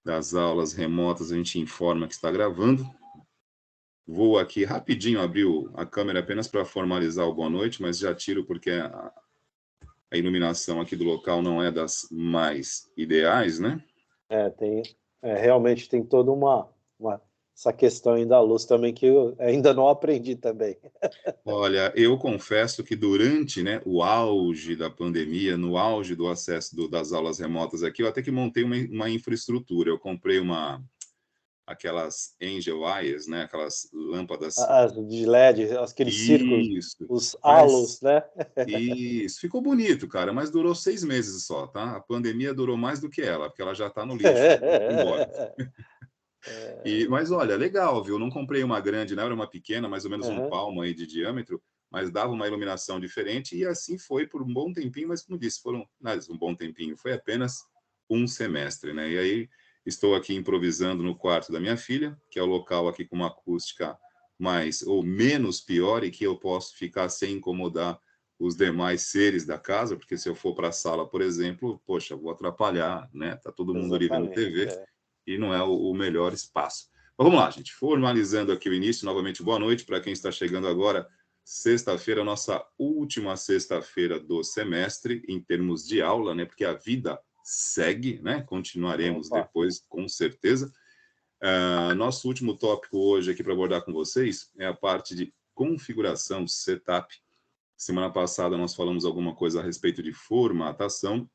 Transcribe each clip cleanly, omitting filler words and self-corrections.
das aulas remotas, a gente informa que está gravando. Vou aqui rapidinho abrir a câmera apenas para formalizar o boa noite, mas já tiro porque a iluminação aqui do local não é das mais ideais, né? Realmente tem toda essa questão aí da luz também que eu ainda não aprendi também. Olha, eu confesso que durante, né, o auge da pandemia, no auge do acesso das aulas remotas aqui, eu até que montei uma infraestrutura. Eu comprei aquelas Angel Wires, né, aquelas lâmpadas. As de LED, aqueles círculos, Isso, os mas halos, né? isso, ficou bonito, cara, mas durou 6 meses só, tá? A pandemia durou mais do que ela, porque ela já está no lixo, foi embora. Mas olha, legal, viu? Não comprei uma grande, não, era uma pequena, mais ou menos um Aham. palmo aí de diâmetro, mas dava uma iluminação diferente e assim foi por um bom tempinho, mas como disse, um bom tempinho, foi apenas um semestre, né? E aí estou aqui improvisando no quarto da minha filha, que é o local aqui com uma acústica mais ou menos pior e que eu posso ficar sem incomodar os demais seres da casa, porque se eu for para a sala, por exemplo, poxa, vou atrapalhar, né? Tá todo mundo ali vendo Exatamente. TV e não é o melhor espaço. Mas vamos lá, gente. Formalizando aqui o início, novamente, boa noite para quem está chegando agora. Sexta-feira, nossa última sexta-feira do semestre, em termos de aula, né? Porque a vida segue, né? Continuaremos Opa. depois, com certeza. Nosso último tópico hoje aqui para abordar com vocês é a parte de configuração, setup. Semana passada nós falamos alguma coisa a respeito de formatação,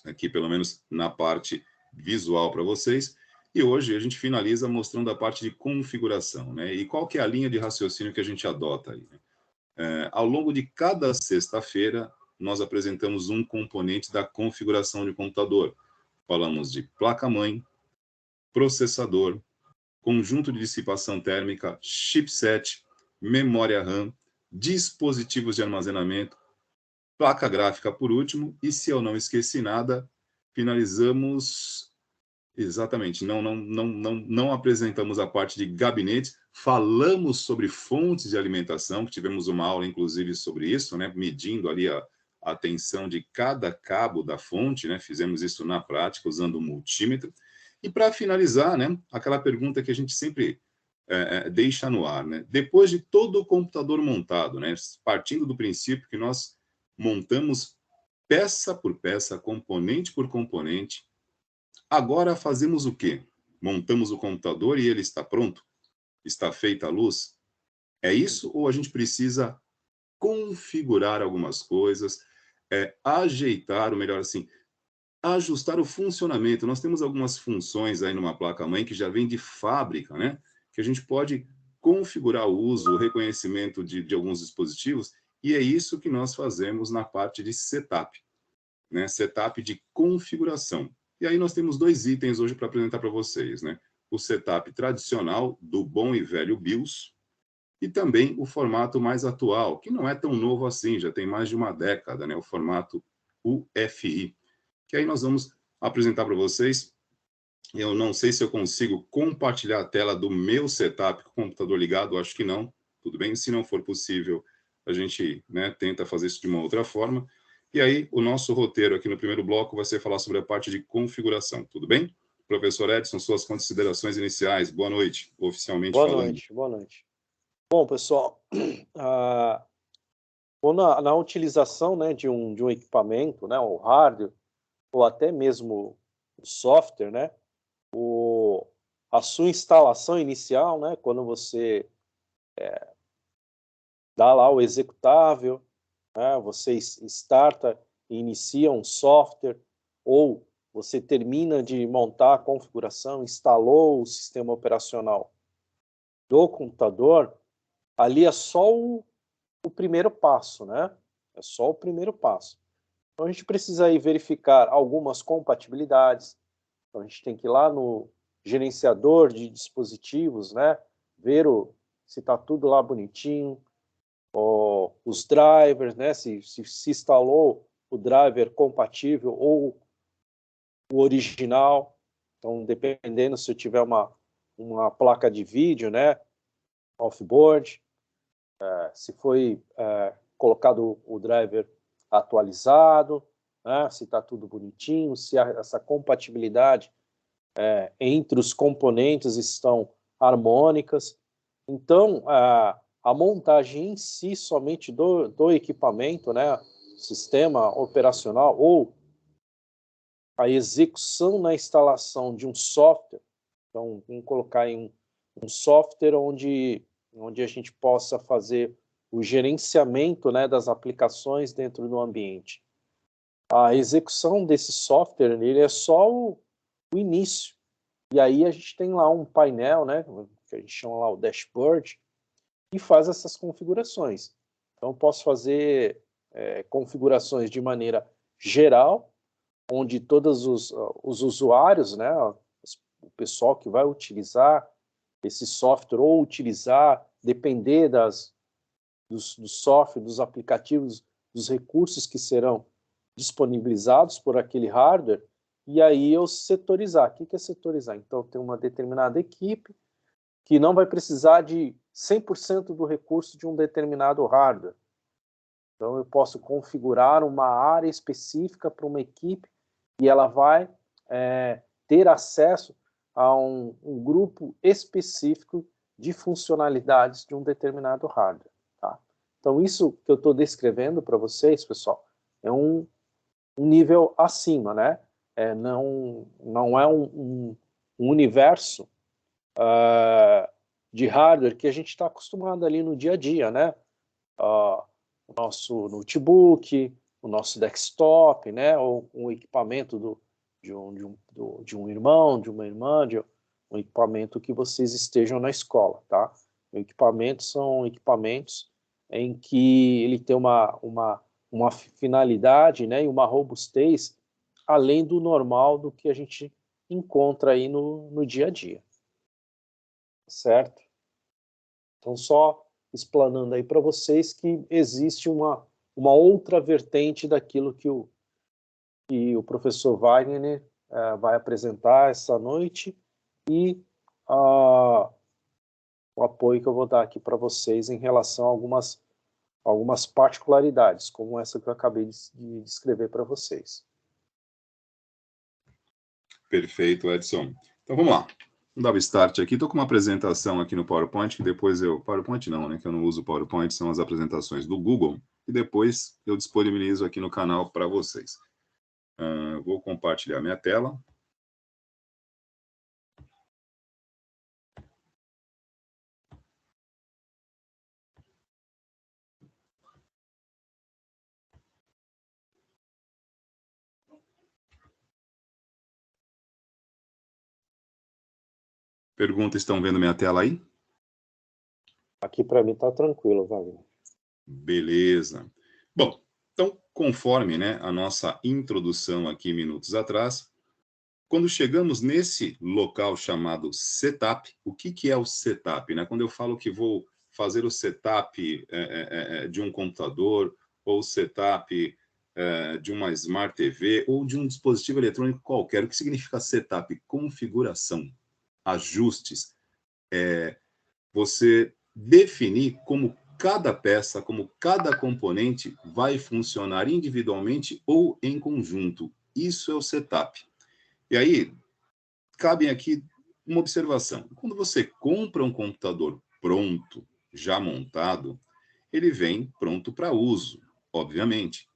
aqui pelo menos na parte visual para vocês. E hoje a gente finaliza mostrando a parte de configuração, né? E qual que é a linha de raciocínio que a gente adota aí, né? Ao longo de cada sexta-feira, nós apresentamos um componente da configuração de computador. Falamos de placa-mãe, processador, conjunto de dissipação térmica, chipset, memória RAM, dispositivos de armazenamento, placa gráfica por último, e se eu não esqueci nada, finalizamos. Exatamente, não apresentamos a parte de gabinete, falamos sobre fontes de alimentação, que tivemos uma aula, inclusive, sobre isso, né, medindo ali a tensão de cada cabo da fonte, né, fizemos isso na prática, usando o multímetro. E para finalizar, né, aquela pergunta que a gente sempre deixa no ar, né, depois de todo o computador montado, né, partindo do princípio que nós montamos peça por peça, componente por componente, agora fazemos o quê? Montamos o computador e ele está pronto? Está feita a luz? É isso ou a gente precisa configurar algumas coisas, ajeitar, ou melhor assim, ajustar o funcionamento? Nós temos algumas funções aí numa placa-mãe que já vem de fábrica, né? Que a gente pode configurar o uso, o reconhecimento de alguns dispositivos, e é isso que nós fazemos na parte de setup, né? Setup de configuração. E aí nós temos dois itens hoje para apresentar para vocês, né? O setup tradicional do bom e velho BIOS e também o formato mais atual, que não é tão novo assim, já tem mais de uma década, né? O formato UFI, que aí nós vamos apresentar para vocês. Eu não sei se eu consigo compartilhar a tela do meu setup com o computador ligado, acho que não. Tudo bem, se não for possível, a gente, né, tenta fazer isso de uma outra forma. E aí, o nosso roteiro aqui no primeiro bloco vai ser falar sobre a parte de configuração, tudo bem? Professor Edson, suas considerações iniciais. Boa noite, oficialmente Boa falando. noite, boa noite. Bom, pessoal, ah, ou na utilização, né, de um equipamento, né, o hardware, ou até mesmo o software, né, a sua instalação inicial, né, quando você dá lá o executável, né, você starta e inicia um software, ou você termina de montar a configuração, instalou o sistema operacional do computador, ali é só o primeiro passo, né? É só o primeiro passo. Então a gente precisa aí verificar algumas compatibilidades. Então a gente tem que ir lá no gerenciador de dispositivos, né? Ver se está tudo lá bonitinho, os drivers, né? Se instalou o driver compatível ou o original. Então, dependendo se eu tiver uma placa de vídeo, né? Offboard, se foi colocado o driver atualizado, né? Se está tudo bonitinho, se essa compatibilidade entre os componentes estão harmônicas. Então, a montagem em si, somente do equipamento, né, sistema operacional, ou a execução na instalação de um software, então, vamos colocar em um software onde a gente possa fazer o gerenciamento, né, das aplicações dentro do ambiente. A execução desse software, ele é só o início. E aí a gente tem lá um painel, né, que a gente chama lá o dashboard, e faz essas configurações. Então, eu posso fazer configurações de maneira geral, onde todos os usuários, né, o pessoal que vai utilizar esse software ou utilizar, depender do software, dos aplicativos, dos recursos que serão disponibilizados por aquele hardware, e aí eu setorizar. O que é setorizar? Então, tem uma determinada equipe que não vai precisar de 100% do recurso de um determinado hardware. Então, eu posso configurar uma área específica para uma equipe e ela vai ter acesso a um grupo específico de funcionalidades de um determinado hardware. Tá? Então, isso que eu estou descrevendo para vocês, pessoal, é um nível acima, né? Não é um universo de hardware que a gente está acostumado ali no dia a dia, né? O nosso notebook, o nosso desktop, né? Ou um equipamento de um irmão, de uma irmã, de um equipamento que vocês estejam na escola, tá? Equipamentos são equipamentos em que ele tem uma finalidade, né? E uma robustez além do normal do que a gente encontra aí no dia a dia. Certo? Então, só explanando aí para vocês que existe uma outra vertente daquilo que o professor Wagner vai apresentar essa noite e o apoio que eu vou dar aqui para vocês em relação a algumas particularidades, como essa que eu acabei de descrever para vocês. Perfeito, Edson. Então, vamos lá. Vamos dar o start aqui. Estou com uma apresentação aqui no PowerPoint, que depois PowerPoint não, né? Que eu não uso PowerPoint, são as apresentações do Google, e depois eu disponibilizo aqui no canal para vocês. Vou compartilhar minha tela. Pergunta, estão vendo minha tela aí? Aqui para mim está tranquilo, Wagner. Beleza. Bom, então, conforme, né, a nossa introdução aqui minutos atrás, quando chegamos nesse local chamado setup, o que é o setup? Né? Quando eu falo que vou fazer o setup de um computador, ou setup de uma Smart TV, ou de um dispositivo eletrônico qualquer, o que significa setup? Configuração, ajustes, você definir como cada peça, como cada componente vai funcionar individualmente ou em conjunto. Isso é o setup. E aí, cabe aqui uma observação. Quando você compra um computador pronto, já montado, ele vem pronto para uso, obviamente.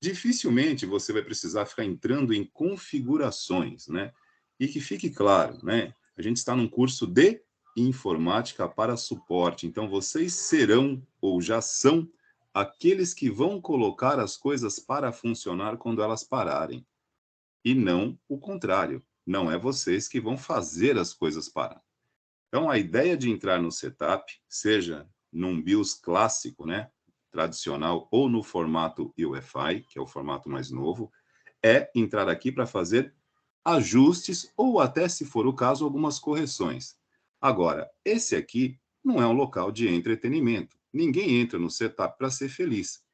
Dificilmente você vai precisar ficar entrando em configurações, né? E que fique claro, né? A gente está num curso de informática para suporte, então vocês serão ou já são aqueles que vão colocar as coisas para funcionar quando elas pararem. E não o contrário. Não é vocês que vão fazer as coisas parar. Então, a ideia de entrar no setup, seja num BIOS clássico, né, tradicional, ou no formato UEFI, que é o formato mais novo, é entrar aqui para fazer ajustes ou até, se for o caso, algumas correções. Agora, esse aqui não é um local de entretenimento. Ninguém entra no setup para ser feliz.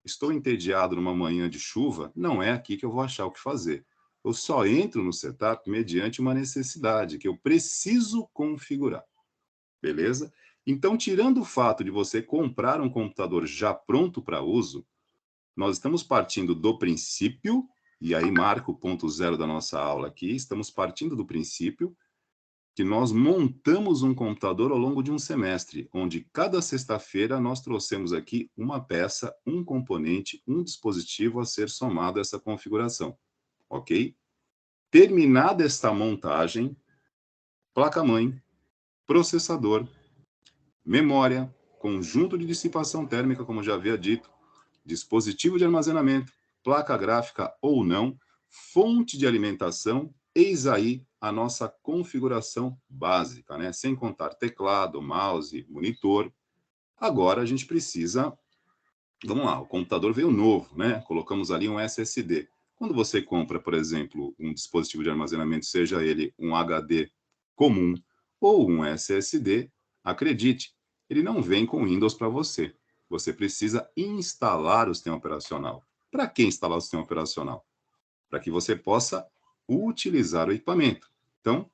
Estou entediado numa manhã de chuva, não é aqui que eu vou achar o que fazer. Eu só entro no setup mediante uma necessidade que eu preciso configurar. Beleza? Então, tirando o fato de você comprar um computador já pronto para uso, nós estamos partindo do princípio E aí marca o ponto zero da nossa aula aqui. Estamos partindo do princípio que nós montamos um computador ao longo de um semestre, onde cada sexta-feira nós trouxemos aqui uma peça, um componente, um dispositivo a ser somado a essa configuração, ok? Terminada esta montagem, placa-mãe, processador, memória, conjunto de dissipação térmica, como já havia dito, dispositivo de armazenamento, placa gráfica ou não, fonte de alimentação, eis aí a nossa configuração básica, né? Sem contar teclado, mouse, monitor. Agora a gente precisa, vamos lá, o computador veio novo, né? Colocamos ali um SSD. Quando você compra, por exemplo, um dispositivo de armazenamento, seja ele um HD comum ou um SSD, acredite, ele não vem com Windows para você. Você precisa instalar o sistema operacional. Para que instalar o sistema operacional? Para que você possa utilizar o equipamento. Então,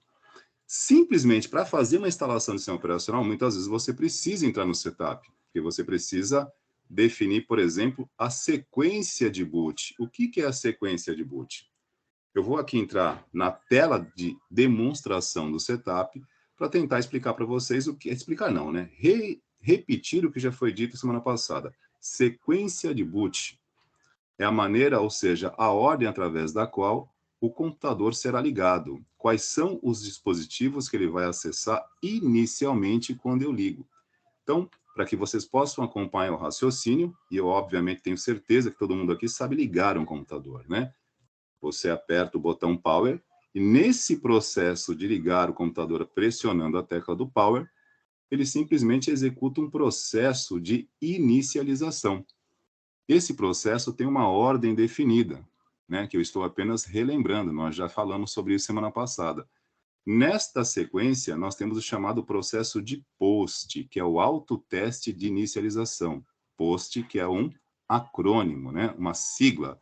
simplesmente para fazer uma instalação de sistema operacional, muitas vezes você precisa entrar no setup, porque você precisa definir, por exemplo, a sequência de boot. O que é a sequência de boot? Eu vou aqui entrar na tela de demonstração do setup para tentar explicar para vocês o que... Explicar não, né? Repetir o que já foi dito semana passada. Sequência de boot é a maneira, ou seja, a ordem através da qual o computador será ligado. Quais são os dispositivos que ele vai acessar inicialmente quando eu ligo. Então, para que vocês possam acompanhar o raciocínio, e eu obviamente tenho certeza que todo mundo aqui sabe ligar um computador, né? Você aperta o botão Power, e nesse processo de ligar o computador pressionando a tecla do Power, ele simplesmente executa um processo de inicialização. Esse processo tem uma ordem definida, né, que eu estou apenas relembrando, nós já falamos sobre isso semana passada. Nesta sequência, nós temos o chamado processo de POST, que é o autoteste de inicialização. POST, que é um acrônimo, né, uma sigla.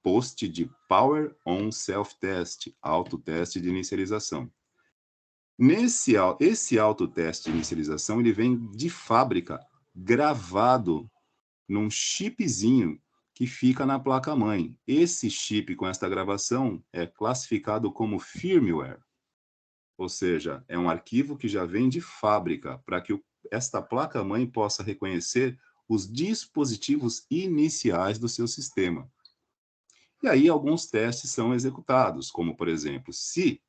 POST de Power On Self-Test, autoteste de inicialização. Esse autoteste de inicialização, ele vem de fábrica, gravado num chipzinho que fica na placa-mãe. Esse chip com esta gravação é classificado como firmware, ou seja, é um arquivo que já vem de fábrica, para que esta placa-mãe possa reconhecer os dispositivos iniciais do seu sistema. E aí alguns testes são executados, como, por exemplo, se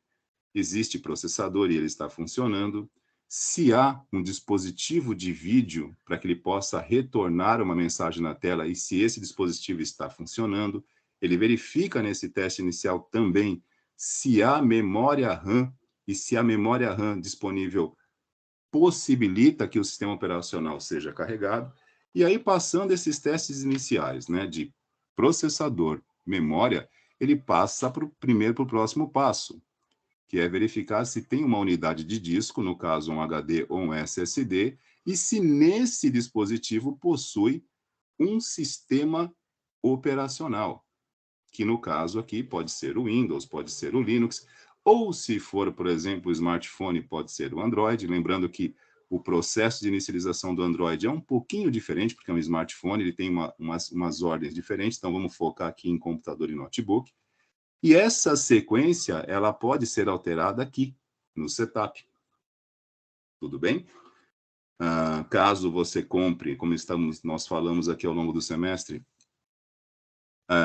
existe processador e ele está funcionando, se há um dispositivo de vídeo para que ele possa retornar uma mensagem na tela e se esse dispositivo está funcionando, ele verifica nesse teste inicial também se há memória RAM e se a memória RAM disponível possibilita que o sistema operacional seja carregado. E aí, passando esses testes iniciais, né, de processador, memória, ele passa primeiro para o próximo passo, que é verificar se tem uma unidade de disco, no caso um HD ou um SSD, e se nesse dispositivo possui um sistema operacional, que no caso aqui pode ser o Windows, pode ser o Linux, ou se for, por exemplo, o smartphone, pode ser o Android, lembrando que o processo de inicialização do Android é um pouquinho diferente, porque é um smartphone, ele tem umas ordens diferentes, então vamos focar aqui em computador e notebook. E essa sequência, ela pode ser alterada aqui, no setup. Tudo bem? Caso você compre, como nós falamos aqui ao longo do semestre,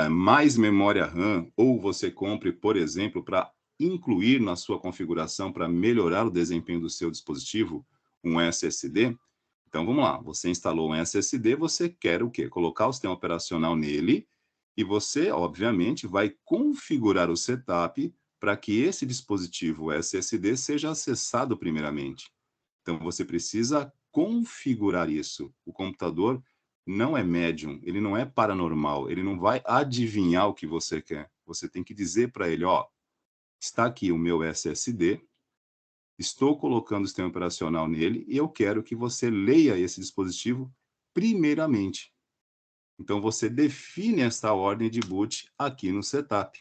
mais memória RAM, ou você compre, por exemplo, para incluir na sua configuração, para melhorar o desempenho do seu dispositivo, um SSD. Então, vamos lá. Você instalou um SSD, você quer o quê? Colocar o sistema operacional nele, e você, obviamente, vai configurar o setup para que esse dispositivo SSD seja acessado primeiramente. Então, você precisa configurar isso. O computador não é médium, ele não é paranormal, ele não vai adivinhar o que você quer. Você tem que dizer para ele, ó, está aqui o meu SSD, estou colocando o sistema operacional nele e eu quero que você leia esse dispositivo primeiramente. Então, você define esta ordem de boot aqui no setup,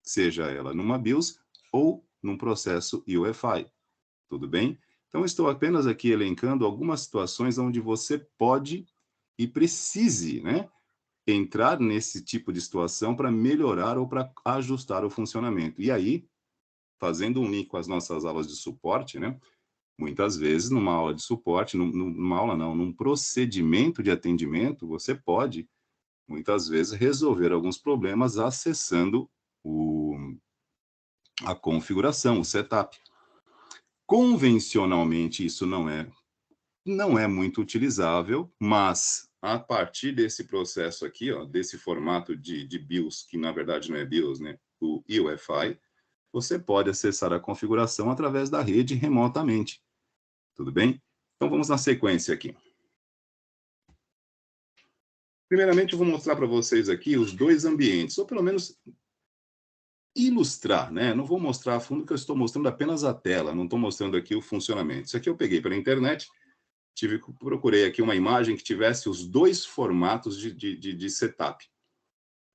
seja ela numa BIOS ou num processo UEFI. Tudo bem? Então, estou apenas aqui elencando algumas situações onde você pode e precise, né, entrar nesse tipo de situação para melhorar ou para ajustar o funcionamento. E aí, fazendo um link com as nossas aulas de suporte, né? Muitas vezes, numa aula de suporte, num procedimento de atendimento, você pode, muitas vezes, resolver alguns problemas acessando a configuração, o setup. Convencionalmente, isso não é muito utilizável, mas a partir desse processo aqui, ó, desse formato de BIOS, que na verdade não é BIOS, né? O UEFI, você pode acessar a configuração através da rede remotamente. Tudo bem? Então vamos na sequência aqui. Primeiramente, eu vou mostrar para vocês aqui os dois ambientes, ou pelo menos ilustrar, né? Não vou mostrar a fundo, que eu estou mostrando apenas a tela, não estou mostrando aqui o funcionamento. Isso aqui eu peguei pela internet, procurei aqui uma imagem que tivesse os dois formatos de setup.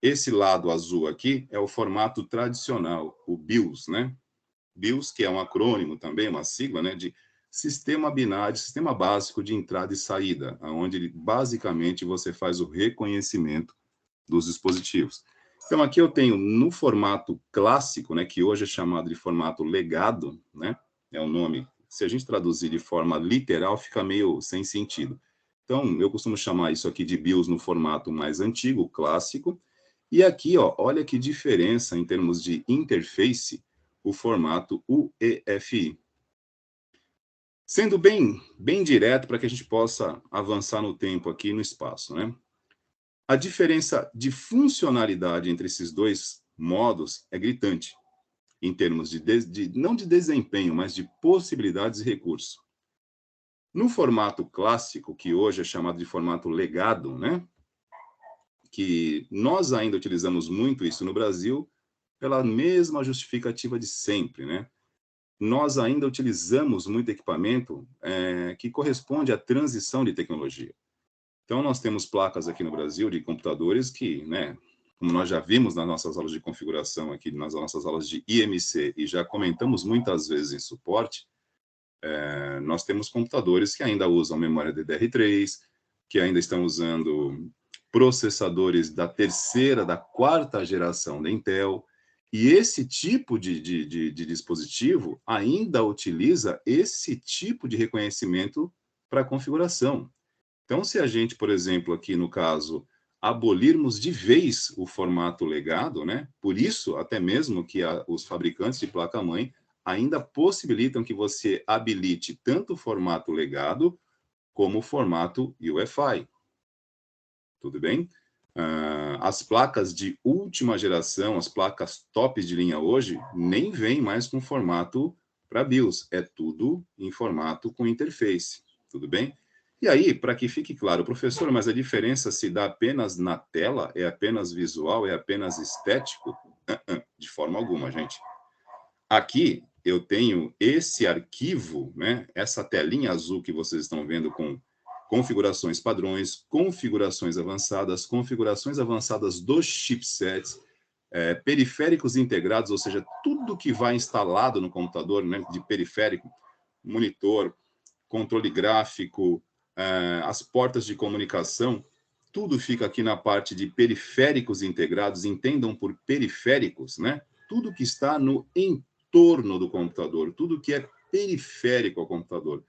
Esse lado azul aqui é o formato tradicional, o BIOS, né? BIOS, que é um acrônimo também, uma sigla, né, de Sistema Binário, Sistema Básico de Entrada e Saída, onde basicamente você faz o reconhecimento dos dispositivos. Então aqui eu tenho no formato clássico, né, que hoje é chamado de formato legado, né, é o nome, se a gente traduzir de forma literal fica meio sem sentido. Então eu costumo chamar isso aqui de BIOS no formato mais antigo, clássico, e aqui, ó, olha que diferença em termos de interface, o formato UEFI. Sendo bem direto para que a gente possa avançar no tempo aqui no espaço, né? A diferença de funcionalidade entre esses dois modos é gritante, em termos não de desempenho, mas de possibilidades e recursos. No formato clássico, que hoje é chamado de formato legado, né? Que nós ainda utilizamos muito isso no Brasil, pela mesma justificativa de sempre, né? Nós ainda utilizamos muito equipamento que corresponde à transição de tecnologia. Então, nós temos placas aqui no Brasil de computadores que, né, como nós já vimos nas nossas aulas de configuração aqui, nas nossas aulas de IMC, e já comentamos muitas vezes em suporte, nós temos computadores que ainda usam memória DDR3, que ainda estão usando processadores da terceira, da quarta geração da Intel, e esse tipo de dispositivo ainda utiliza esse tipo de reconhecimento para configuração. Então, se a gente, por exemplo, aqui no caso, abolirmos de vez o formato legado, né? Por isso, até mesmo que os fabricantes de placa-mãe ainda possibilitam que você habilite tanto o formato legado como o formato UEFI. Tudo bem? As placas de última geração, as placas tops de linha hoje, nem vêm mais com formato para BIOS. É tudo em formato com interface. Tudo bem? E aí, para que fique claro, professor, mas a diferença se dá apenas na tela? É apenas visual? É apenas estético? De forma alguma, gente. Aqui eu tenho esse arquivo, né? Essa telinha azul que vocês estão vendo com configurações padrões, configurações avançadas dos chipsets, periféricos integrados, ou seja, tudo que vai instalado no computador, né, de periférico, monitor, controle gráfico, as portas de comunicação, tudo fica aqui na parte de periféricos integrados, entendam por periféricos, né? Tudo que está no entorno do computador, tudo que é periférico ao computador.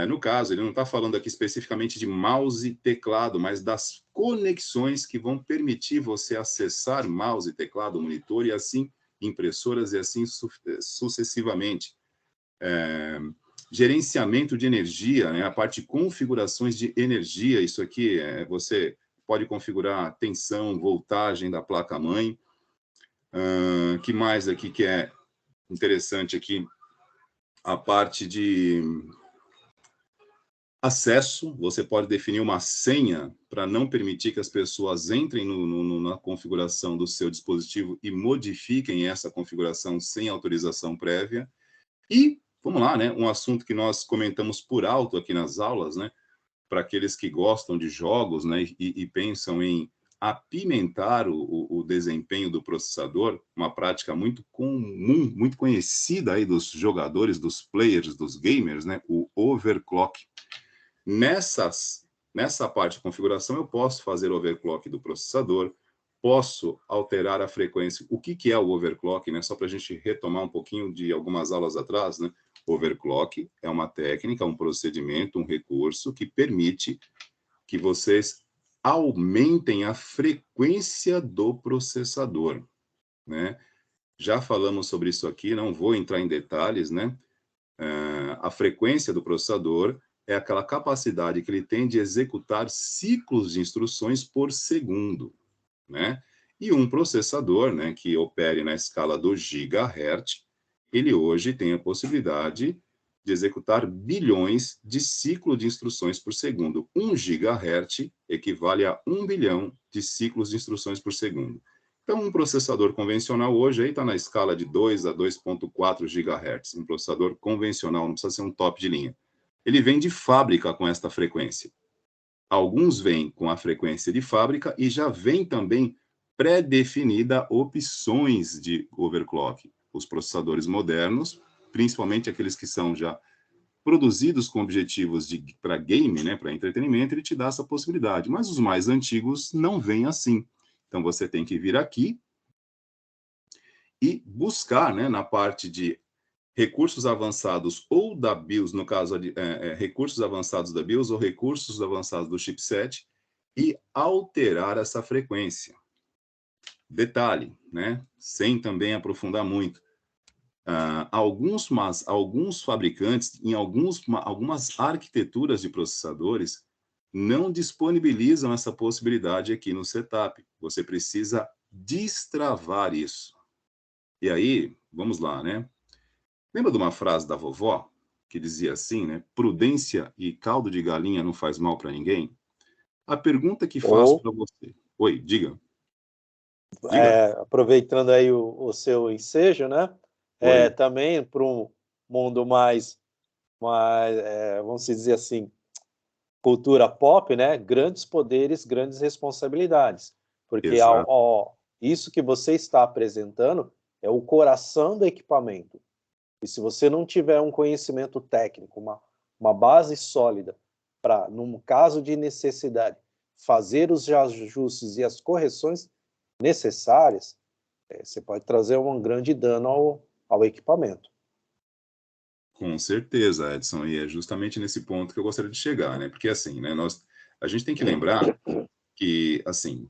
No caso, ele não está falando aqui especificamente de mouse e teclado, mas das conexões que vão permitir você acessar mouse, teclado, monitor e assim impressoras e assim sucessivamente. Gerenciamento de energia, né? A parte de configurações de energia, isso aqui você pode configurar a tensão, voltagem da placa-mãe. Que mais aqui que é interessante aqui? A parte de acesso, você pode definir uma senha para não permitir que as pessoas entrem na configuração do seu dispositivo e modifiquem essa configuração sem autorização prévia. E, vamos lá, né? Um assunto que nós comentamos por alto aqui nas aulas, né? Para aqueles que gostam de jogos, né? E pensam em apimentar o desempenho do processador, uma prática muito comum, muito conhecida aí dos jogadores, dos players, dos gamers, né? O overclock. Nessas nessa parte de configuração, eu posso fazer overclock do processador, posso alterar a frequência. O que é o overclock, né? Só para a gente retomar um pouquinho de algumas aulas atrás, né? Overclock é uma técnica, um procedimento, um recurso que permite que vocês aumentem a frequência do processador, né? Já falamos sobre isso aqui, não vou entrar em detalhes, né? A frequência do processador é aquela capacidade que ele tem de executar ciclos de instruções por segundo, né? E um processador, né, que opere na escala do gigahertz, ele hoje tem a possibilidade de executar bilhões de ciclos de instruções por segundo. 1 gigahertz equivale a 1 bilhão de ciclos de instruções por segundo. Então, um processador convencional hoje está na escala de 2 a 2,4 GHz. Um processador convencional, não precisa ser um top de linha. Ele vem de fábrica com esta frequência. Alguns vêm com a frequência de fábrica e já vem também pré-definida opções de overclock. Os processadores modernos, principalmente aqueles que são já produzidos com objetivos para game, né, para entretenimento, ele te dá essa possibilidade. Mas os mais antigos não vêm assim. Então, você tem que vir aqui e buscar, né, na parte de recursos avançados ou da BIOS, no caso, recursos avançados da BIOS ou recursos avançados do chipset, e alterar essa frequência. Detalhe, né, sem também aprofundar muito, alguns fabricantes, em algumas arquiteturas de processadores, não disponibilizam essa possibilidade aqui no setup. Você precisa destravar isso. E aí, vamos lá, né? Lembra de uma frase da vovó que dizia assim, né? Prudência e caldo de galinha não faz mal para ninguém? A pergunta que faço para você... Oi, diga. Diga. Aproveitando aí o seu ensejo, né? Também para um mundo mais vamos dizer assim, cultura pop, né? Grandes poderes, grandes responsabilidades. Porque isso que você está apresentando é o coração do equipamento. E se você não tiver um conhecimento técnico, uma base sólida para, num caso de necessidade, fazer os ajustes e as correções necessárias, você pode trazer um grande dano ao equipamento. Com certeza, Edson, e é justamente nesse ponto que eu gostaria de chegar, né? Porque assim, né, a gente tem que lembrar que, assim,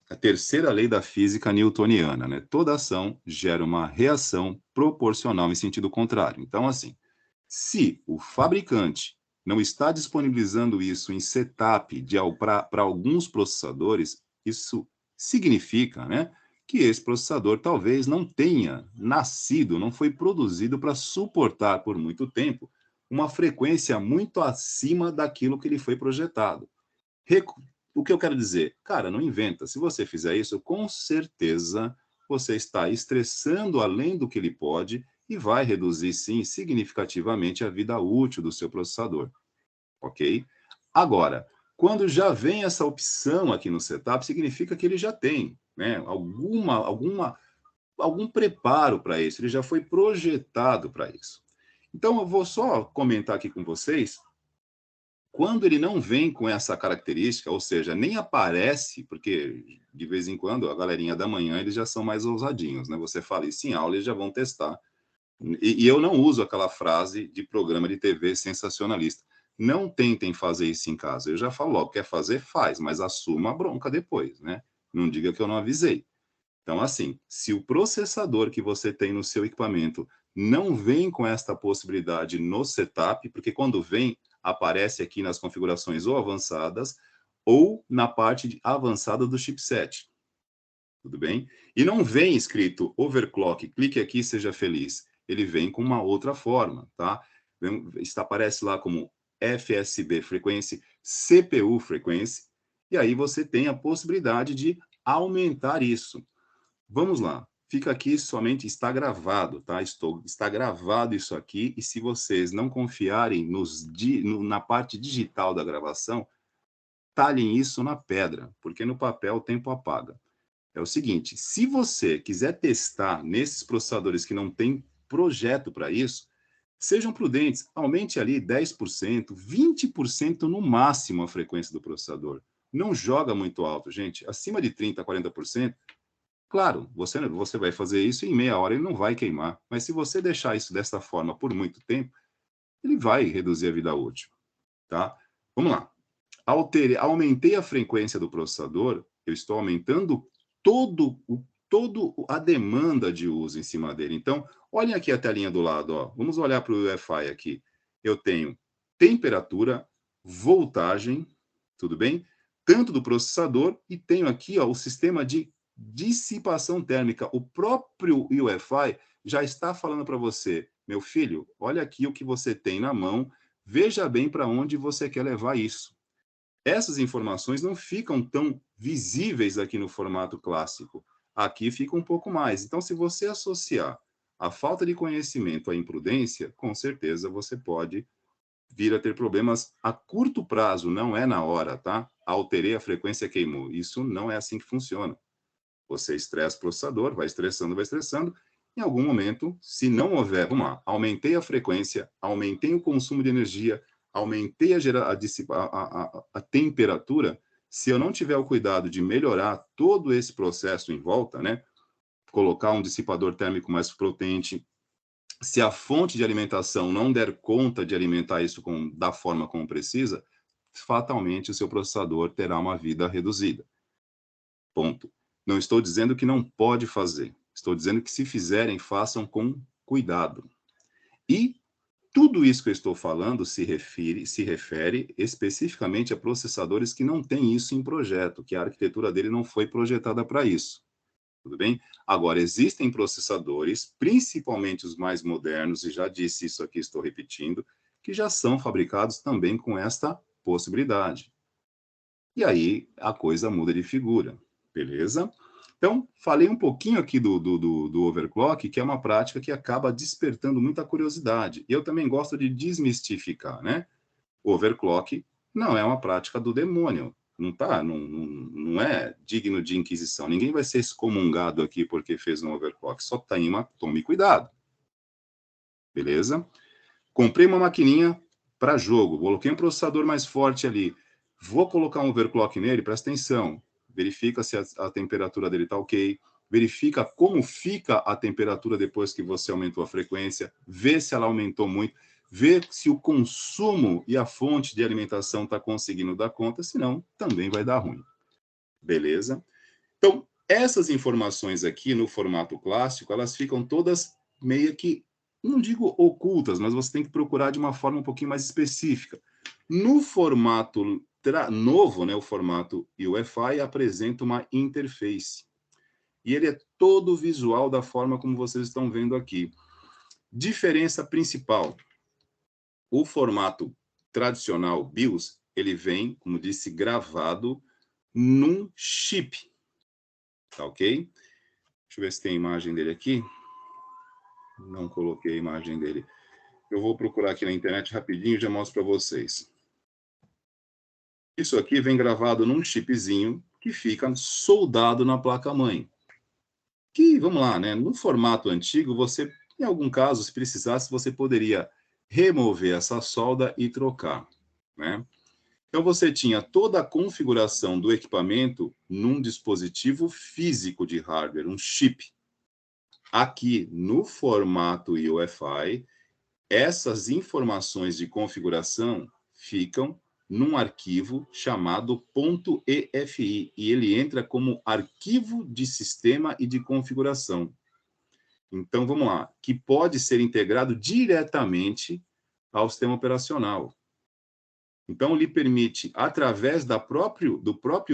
a terceira lei da física newtoniana, né? Toda ação gera uma reação proporcional em sentido contrário. Então, assim, se o fabricante não está disponibilizando isso em setup para alguns processadores, isso significa, né, que esse processador talvez não tenha nascido, não foi produzido para suportar por muito tempo uma frequência muito acima daquilo que ele foi projetado. O que eu quero dizer? Cara, não inventa. Se você fizer isso, com certeza você está estressando além do que ele pode e vai reduzir, sim, significativamente a vida útil do seu processador. Ok? Agora, quando já vem essa opção aqui no setup, significa que ele já tem, né, algum preparo para isso, ele já foi projetado para isso. Então, eu vou só comentar aqui com vocês. Quando ele não vem com essa característica, ou seja, nem aparece, porque de vez em quando a galerinha da manhã eles já são mais ousadinhos, né? Você fala isso em aula, eles já vão testar. E eu não uso aquela frase de programa de TV sensacionalista. Não tentem fazer isso em casa. Eu já falo logo, quer fazer, faz, mas assuma a bronca depois, né? Não diga que eu não avisei. Então, assim, se o processador que você tem no seu equipamento não vem com esta possibilidade no setup, porque quando vem, aparece aqui nas configurações ou avançadas, ou na parte avançada do chipset. Tudo bem? E não vem escrito overclock, clique aqui e seja feliz. Ele vem com uma outra forma, tá? Aparece lá como FSB frequência, CPU frequência, e aí você tem a possibilidade de aumentar isso. Vamos lá. Fica aqui somente, está gravado, tá? Está gravado isso aqui, e se vocês não confiarem na parte digital da gravação, talhem isso na pedra, porque no papel o tempo apaga. É o seguinte, se você quiser testar nesses processadores que não tem projeto para isso, Sejam prudentes, aumente ali 10%, 20% no máximo a frequência do processador. Não joga muito alto, gente. Acima de 30%, 40%, claro, você vai fazer isso e em meia hora ele não vai queimar. Mas se você deixar isso dessa forma por muito tempo, ele vai reduzir a vida útil, tá? Vamos lá. Aumentei a frequência do processador, eu estou aumentando todo a demanda de uso em cima dele. Então, olhem aqui a telinha do lado, ó. Vamos olhar para o UEFI aqui. Eu tenho temperatura, voltagem, tudo bem? Tanto do processador e tenho aqui, ó, o sistema de dissipação térmica. O próprio UEFI já está falando para você, meu filho, olha aqui o que você tem na mão, veja bem para onde você quer levar isso. Essas informações não ficam tão visíveis aqui no formato clássico. Aqui fica um pouco mais. Então, se você associar a falta de conhecimento à imprudência, com certeza você pode vir a ter problemas a curto prazo, não é na hora, tá? Alterei a frequência, queimou. Isso não é assim que funciona. Você estressa o processador, vai estressando, vai estressando. Em algum momento, se não houver, vamos lá, aumentei a frequência, aumentei o consumo de energia, aumentei a temperatura, se eu não tiver o cuidado de melhorar todo esse processo em volta, né? Colocar um dissipador térmico mais potente, se a fonte de alimentação não der conta de alimentar isso da forma como precisa, fatalmente o seu processador terá uma vida reduzida. Ponto. Não estou dizendo que não pode fazer. Estou dizendo que se fizerem, façam com cuidado. E tudo isso que eu estou falando se refere especificamente a processadores que não têm isso em projeto, que a arquitetura dele não foi projetada para isso. Tudo bem? Agora, existem processadores, principalmente os mais modernos, e já disse isso aqui, estou repetindo, que já são fabricados também com esta possibilidade. E aí a coisa muda de figura, beleza? Então, falei um pouquinho aqui do overclock, que é uma prática que acaba despertando muita curiosidade. E eu também gosto de desmistificar, né? O overclock não é uma prática do demônio. Não é digno de inquisição. Ninguém vai ser excomungado aqui porque fez um overclock. Só tome cuidado. Beleza? Comprei uma maquininha para jogo. Coloquei um processador mais forte ali. Vou colocar um overclock nele, presta atenção. Verifica se a temperatura dele está ok. Verifica como fica a temperatura depois que você aumentou a frequência. Vê se ela aumentou muito. Vê se o consumo e a fonte de alimentação está conseguindo dar conta, senão também vai dar ruim. Beleza? Então, essas informações aqui no formato clássico, elas ficam todas meio que, não digo ocultas, mas você tem que procurar de uma forma um pouquinho mais específica. No formato novo, né, o formato UEFI apresenta uma interface. E ele é todo visual da forma como vocês estão vendo aqui. Diferença principal. O formato tradicional BIOS, ele vem, como disse, gravado num chip. Tá ok? Deixa eu ver se tem a imagem dele aqui. Não coloquei a imagem dele. Eu vou procurar aqui na internet rapidinho e já mostro para vocês. Isso aqui vem gravado num chipzinho que fica soldado na placa-mãe. Que, vamos lá, né? No formato antigo, você, em algum caso, se precisasse, você poderia remover essa solda e trocar, né? Então, você tinha toda a configuração do equipamento num dispositivo físico de hardware, um chip. Aqui, no formato UEFI, essas informações de configuração ficam num arquivo chamado .efi, e ele entra como arquivo de sistema e de configuração. Então, vamos lá, que pode ser integrado diretamente ao sistema operacional. Então, lhe permite, através do próprio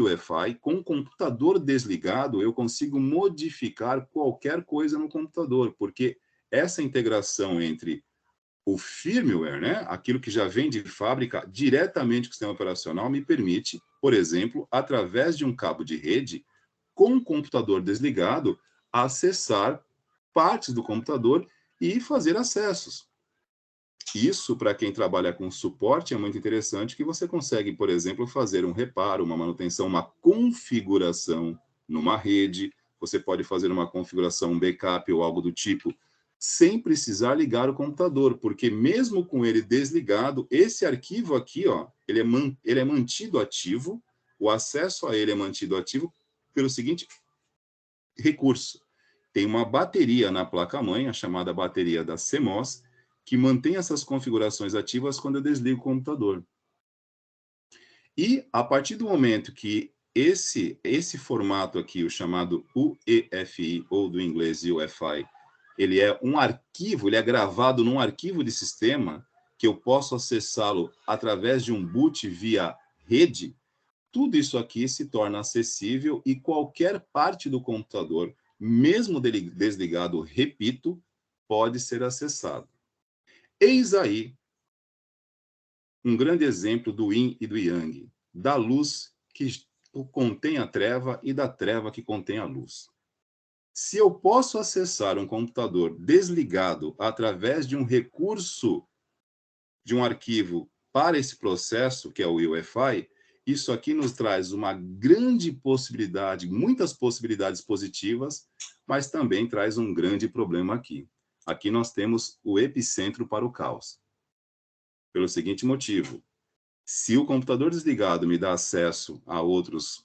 UEFI, com o computador desligado, eu consigo modificar qualquer coisa no computador, porque essa integração entre o firmware, né, aquilo que já vem de fábrica, diretamente com o sistema operacional, me permite, por exemplo, através de um cabo de rede, com o computador desligado, acessar partes do computador e fazer acessos. Isso, para quem trabalha com suporte, é muito interessante, que você consegue, por exemplo, fazer um reparo, uma manutenção, uma configuração numa rede, você pode fazer uma configuração, um backup ou algo do tipo sem precisar ligar o computador, porque mesmo com ele desligado, esse arquivo aqui, ó, ele é mantido ativo, o acesso a ele é mantido ativo pelo seguinte recurso. Tem uma bateria na placa-mãe, a chamada bateria da CMOS, que mantém essas configurações ativas quando eu desligo o computador. E a partir do momento que esse formato aqui, o chamado UEFI, ou do inglês UEFI, ele é um arquivo, ele é gravado num arquivo de sistema, que eu posso acessá-lo através de um boot via rede, tudo isso aqui se torna acessível e qualquer parte do computador, mesmo desligado, repito, pode ser acessado. Eis aí um grande exemplo do yin e do yang, da luz que contém a treva e da treva que contém a luz. Se eu posso acessar um computador desligado através de um recurso, de um arquivo para esse processo, que é o UEFI, isso aqui nos traz uma grande possibilidade, muitas possibilidades positivas, mas também traz um grande problema aqui. Aqui nós temos o epicentro para o caos. Pelo seguinte motivo: se o computador desligado me dá acesso a outras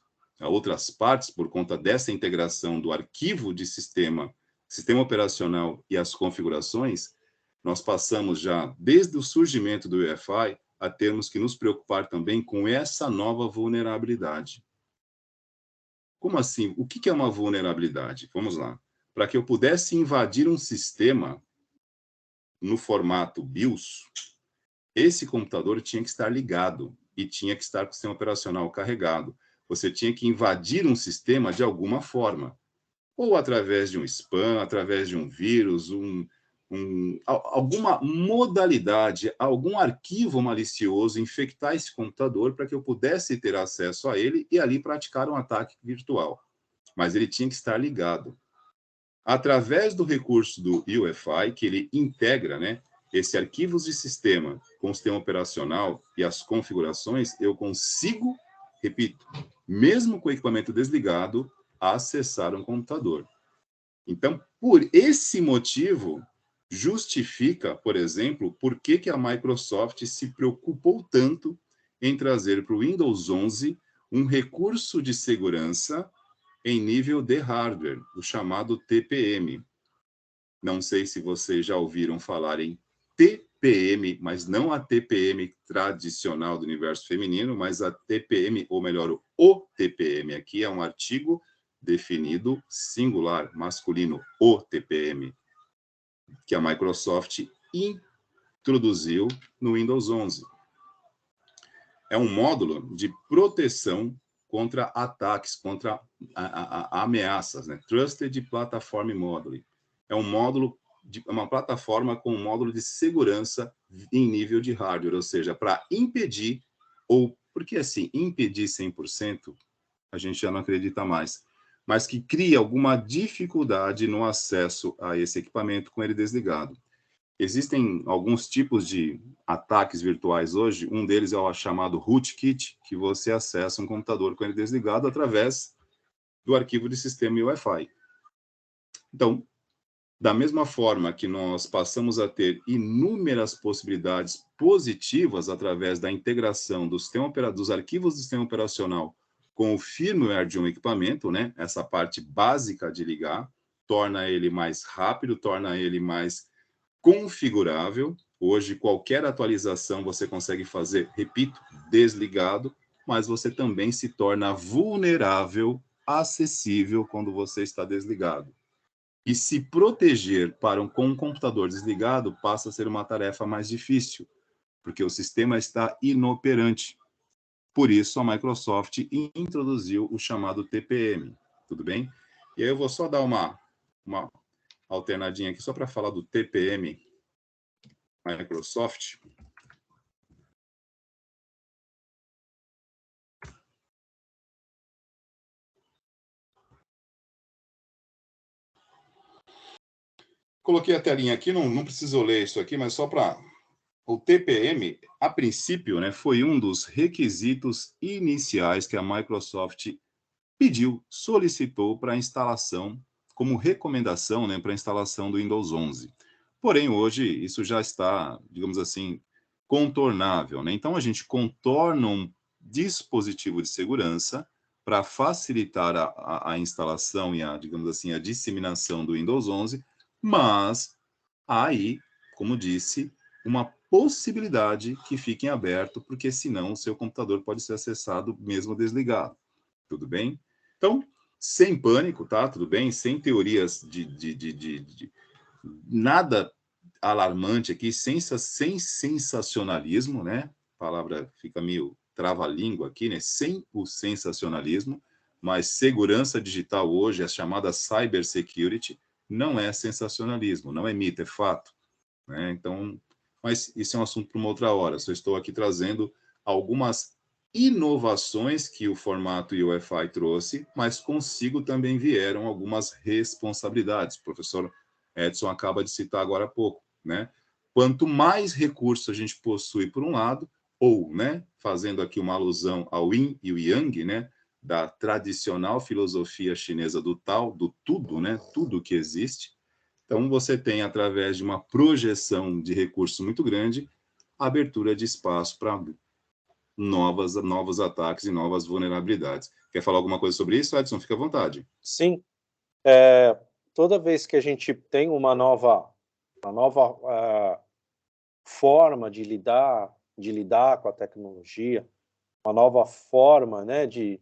partes por conta dessa integração do arquivo de sistema operacional e as configurações, nós passamos já, desde o surgimento do UEFI, a termos que nos preocupar também com essa nova vulnerabilidade. Como assim? O que é uma vulnerabilidade? Vamos lá. Para que eu pudesse invadir um sistema no formato BIOS, esse computador tinha que estar ligado e tinha que estar com o sistema operacional carregado. Você tinha que invadir um sistema de alguma forma, ou através de um spam, através de um vírus, alguma modalidade, algum arquivo malicioso, infectar esse computador para que eu pudesse ter acesso a ele e ali praticar um ataque virtual. Mas ele tinha que estar ligado. Através do recurso do UEFI, que ele integra, né, esse arquivos de sistema com o sistema operacional e as configurações, eu consigo, repito, mesmo com o equipamento desligado, acessar um computador. Então, por esse motivo, justifica, por exemplo, por que a Microsoft se preocupou tanto em trazer para o Windows 11 um recurso de segurança em nível de hardware, o chamado TPM. Não sei se vocês já ouviram falar em TPM, mas não a TPM tradicional do universo feminino, mas a TPM, ou melhor, o TPM. Aqui é um artigo definido singular, masculino, o TPM, que a Microsoft introduziu no Windows 11. É um módulo de proteção contra ataques, contra ameaças, né? Trusted Platform Module. É um módulo, uma plataforma com um módulo de segurança em nível de hardware, ou seja, para impedir, ou, porque assim, impedir 100%, a gente já não acredita mais, mas que cria alguma dificuldade no acesso a esse equipamento com ele desligado. Existem alguns tipos de ataques virtuais hoje, um deles é o chamado rootkit, que você acessa um computador com ele desligado através do arquivo de sistema UEFI. Então, da mesma forma que nós passamos a ter inúmeras possibilidades positivas através da integração do dos arquivos do sistema operacional com o firmware de um equipamento, né? Essa parte básica de ligar, torna ele mais rápido, torna ele mais configurável. Hoje, qualquer atualização você consegue fazer, repito, desligado, mas você também se torna vulnerável, acessível quando você está desligado. E se proteger com um computador desligado passa a ser uma tarefa mais difícil, porque o sistema está inoperante. Por isso, a Microsoft introduziu o chamado TPM, tudo bem? E aí eu vou só dar uma alternadinha aqui, só para falar do TPM Microsoft. Coloquei a telinha aqui, não preciso ler isso aqui, mas só para... O TPM, a princípio, né, foi um dos requisitos iniciais que a Microsoft pediu, solicitou para a instalação, como recomendação, né, para a instalação do Windows 11. Porém, hoje, isso já está, digamos assim, contornável, né? Então, a gente contorna um dispositivo de segurança para facilitar a instalação e digamos assim, a disseminação do Windows 11, mas há aí, como disse, uma possibilidade que fique em aberto, porque senão o seu computador pode ser acessado mesmo desligado. Tudo bem? Então, sem pânico, tá? Tudo bem? Sem teorias de nada alarmante aqui, sem sensacionalismo, né? A palavra fica meio trava-língua aqui, né? Sem o sensacionalismo, mas segurança digital hoje, a chamada cybersecurity, não é sensacionalismo, não é mito, é fato, né? Então, mas isso é um assunto para uma outra hora. Só estou aqui trazendo algumas inovações que o formato UEFI trouxe, mas consigo também vieram algumas responsabilidades. O professor Edson acaba de citar agora há pouco, né? Quanto mais recursos a gente possui por um lado, ou, né, fazendo aqui uma alusão ao Yin e o Yang, né, da tradicional filosofia chinesa do Tao, do tudo, né, tudo que existe. Então, você tem, através de uma projeção de recursos muito grande, a abertura de espaço para novos ataques e novas vulnerabilidades. Quer falar alguma coisa sobre isso, Edson? Fica à vontade. Sim, toda vez que a gente tem uma nova forma de lidar com a tecnologia, uma nova forma, né, de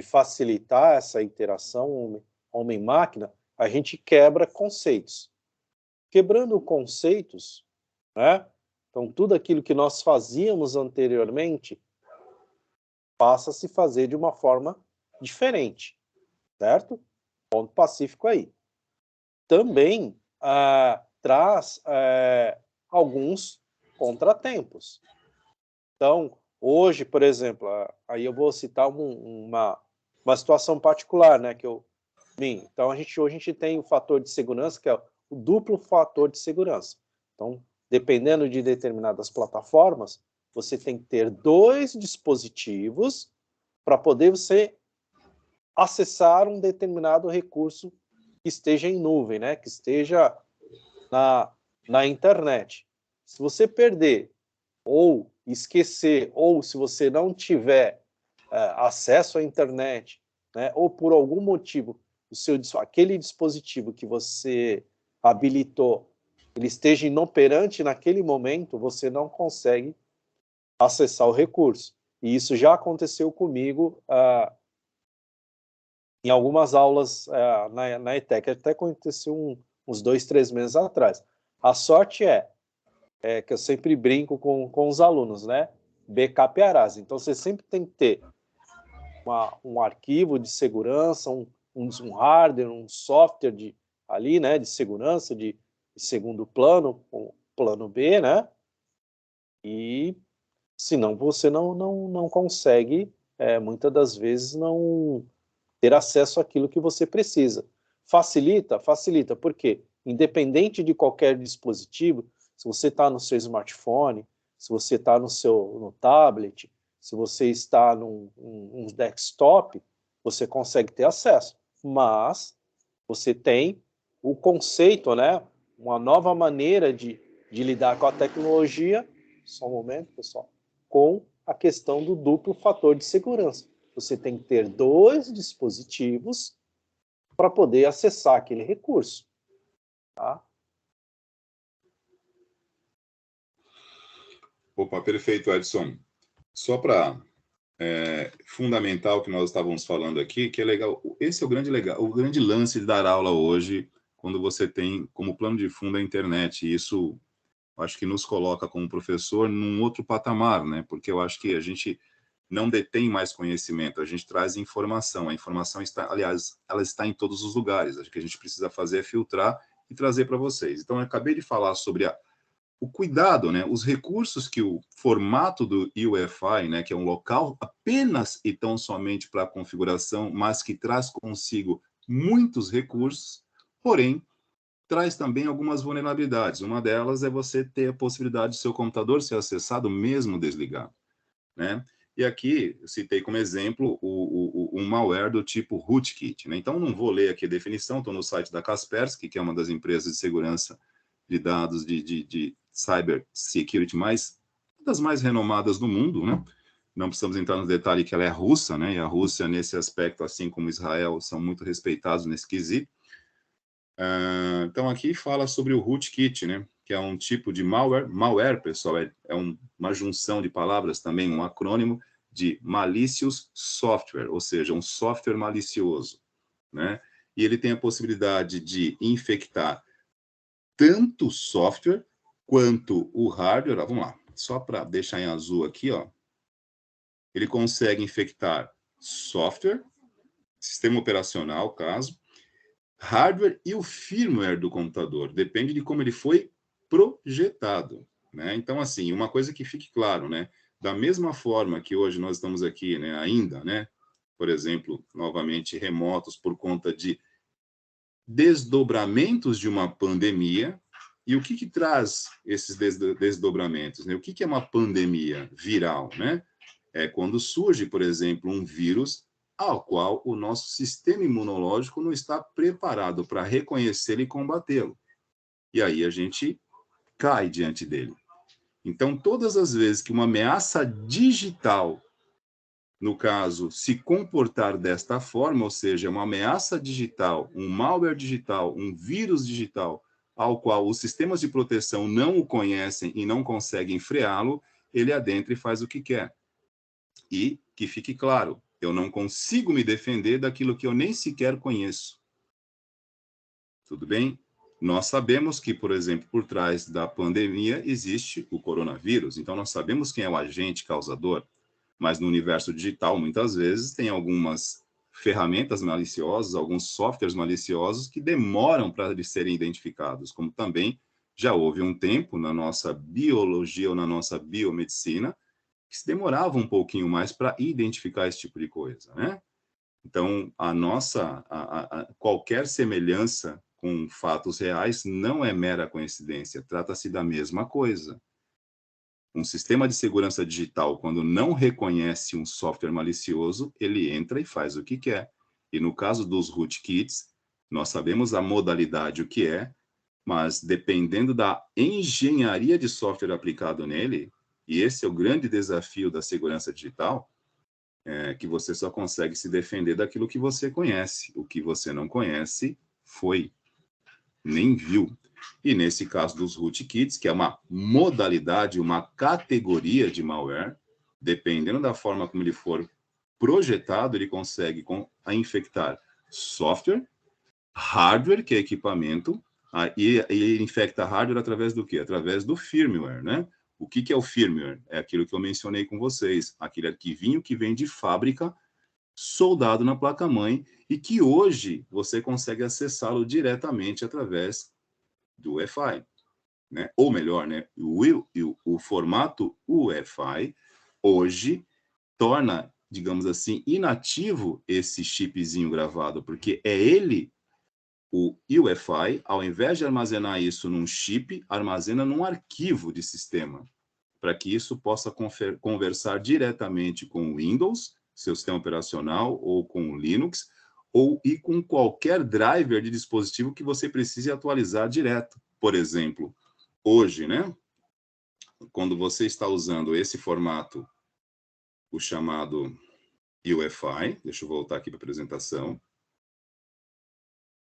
facilitar essa interação homem-máquina, a gente quebra conceitos. Quebrando conceitos, né, então tudo aquilo que nós fazíamos anteriormente passa a se fazer de uma forma diferente, certo? Ponto pacífico aí. Também traz alguns contratempos. Então, hoje, por exemplo, aí eu vou citar uma situação particular, né, então, hoje a gente tem o fator de segurança, que é o duplo fator de segurança. Então, dependendo de determinadas plataformas, você tem que ter 2 dispositivos para poder você acessar um determinado recurso que esteja em nuvem, né, que esteja na internet. Se você perder ou esquecer, ou se você não tiver acesso à internet, né, ou por algum motivo aquele dispositivo que você habilitou, ele esteja inoperante naquele momento, você não consegue acessar o recurso. E isso já aconteceu comigo em algumas aulas na ETEC, até aconteceu uns 2, 3 meses atrás. A sorte que eu sempre brinco com os alunos, né? Backup Arasa. Então, você sempre tem que ter um arquivo de segurança, um hardware, um software ali, né, de segurança, de segundo plano, um plano B, né? E senão você não consegue, muitas das vezes, não ter acesso àquilo que você precisa. Facilita? Facilita. Por quê? Independente de qualquer dispositivo, se você está no seu smartphone, se você está no tablet, se você está num desktop, você consegue ter acesso. Mas você tem o conceito, né? Uma nova maneira de lidar com a tecnologia, só um momento, pessoal, com a questão do duplo fator de segurança. Você tem que ter 2 dispositivos para poder acessar aquele recurso. Tá? Opa, perfeito, Edson. Só para fundamental o que nós estávamos falando aqui, que é legal. Esse é o grande lance de dar aula hoje, quando você tem como plano de fundo a internet. E isso, acho que nos coloca como professor num outro patamar, né? Porque eu acho que a gente não detém mais conhecimento, a gente traz informação. A informação está, aliás, ela está em todos os lugares. Acho que a gente precisa fazer é filtrar e trazer para vocês. Então, eu acabei de falar sobre o cuidado, né, os recursos que o formato do UEFI, né, que é um local apenas e tão somente para configuração, mas que traz consigo muitos recursos, porém, traz também algumas vulnerabilidades. Uma delas é você ter a possibilidade de seu computador ser acessado mesmo desligado, né? E aqui eu citei como exemplo um malware do tipo rootkit, né? Então, não vou ler aqui a definição, estou no site da Kaspersky, que é uma das empresas de segurança de dados de cyber security das mais renomadas do mundo, né? Não precisamos entrar no detalhe que ela é russa, né? E a Rússia, nesse aspecto, assim como Israel, são muito respeitados nesse quesito. Então, aqui fala sobre o rootkit, né? Que é um tipo de malware. Malware, pessoal, é uma junção de palavras, também um acrônimo de malicious software, ou seja, um software malicioso, né? E ele tem a possibilidade de infectar tanto o software quanto o hardware. Vamos lá, só para deixar em azul aqui, ó. Ele consegue infectar software, sistema operacional, caso, hardware e o firmware do computador. Depende de como ele foi projetado, né? Então, assim, uma coisa que fique claro, né? Da mesma forma que hoje nós estamos aqui, né, ainda, né? Por exemplo, novamente, remotos por conta de desdobramentos de uma pandemia. E o que traz esses desdobramentos, né? O que é uma pandemia viral, né? É quando surge, por exemplo, um vírus ao qual o nosso sistema imunológico não está preparado para reconhecê-lo e combatê-lo. E aí a gente cai diante dele. Então, todas as vezes que uma ameaça digital, no caso, se comportar desta forma, ou seja, uma ameaça digital, um malware digital, um vírus digital, ao qual os sistemas de proteção não o conhecem e não conseguem freá-lo, ele adentra e faz o que quer. E que fique claro, eu não consigo me defender daquilo que eu nem sequer conheço. Tudo bem? Nós sabemos que, por exemplo, por trás da pandemia existe o coronavírus, então nós sabemos quem é o agente causador, mas no universo digital, muitas vezes, tem algumas ferramentas maliciosas, alguns softwares maliciosos que demoram para eles serem identificados, como também já houve um tempo na nossa biologia ou na nossa biomedicina, que se demorava um pouquinho mais para identificar esse tipo de coisa, né? Então, qualquer semelhança com fatos reais não é mera coincidência, trata-se da mesma coisa. Um sistema de segurança digital, quando não reconhece um software malicioso, ele entra e faz o que quer. E no caso dos rootkits, nós sabemos a modalidade, o que é, mas dependendo da engenharia de software aplicado nele, e esse é o grande desafio da segurança digital, que você só consegue se defender daquilo que você conhece. O que você não conhece, nem viu. E nesse caso dos rootkits, que é uma modalidade, uma categoria de malware, dependendo da forma como ele for projetado, ele consegue infectar software, hardware, que é equipamento, e ele infecta hardware através do quê? Através do firmware, né? O que é o firmware? É aquilo que eu mencionei com vocês, aquele arquivinho que vem de fábrica, soldado na placa-mãe, e que hoje você consegue acessá-lo diretamente através do UEFI, né? Ou melhor, né? O formato UEFI hoje torna, digamos assim, inativo esse chipzinho gravado, porque é ele, o UEFI, ao invés de armazenar isso num chip, armazena num arquivo de sistema, para que isso possa conversar diretamente com o Windows, seu sistema operacional, ou com o Linux, e com qualquer driver de dispositivo que você precise atualizar direto. Por exemplo, hoje, né, quando você está usando esse formato, o chamado UEFI, deixa eu voltar aqui para a apresentação.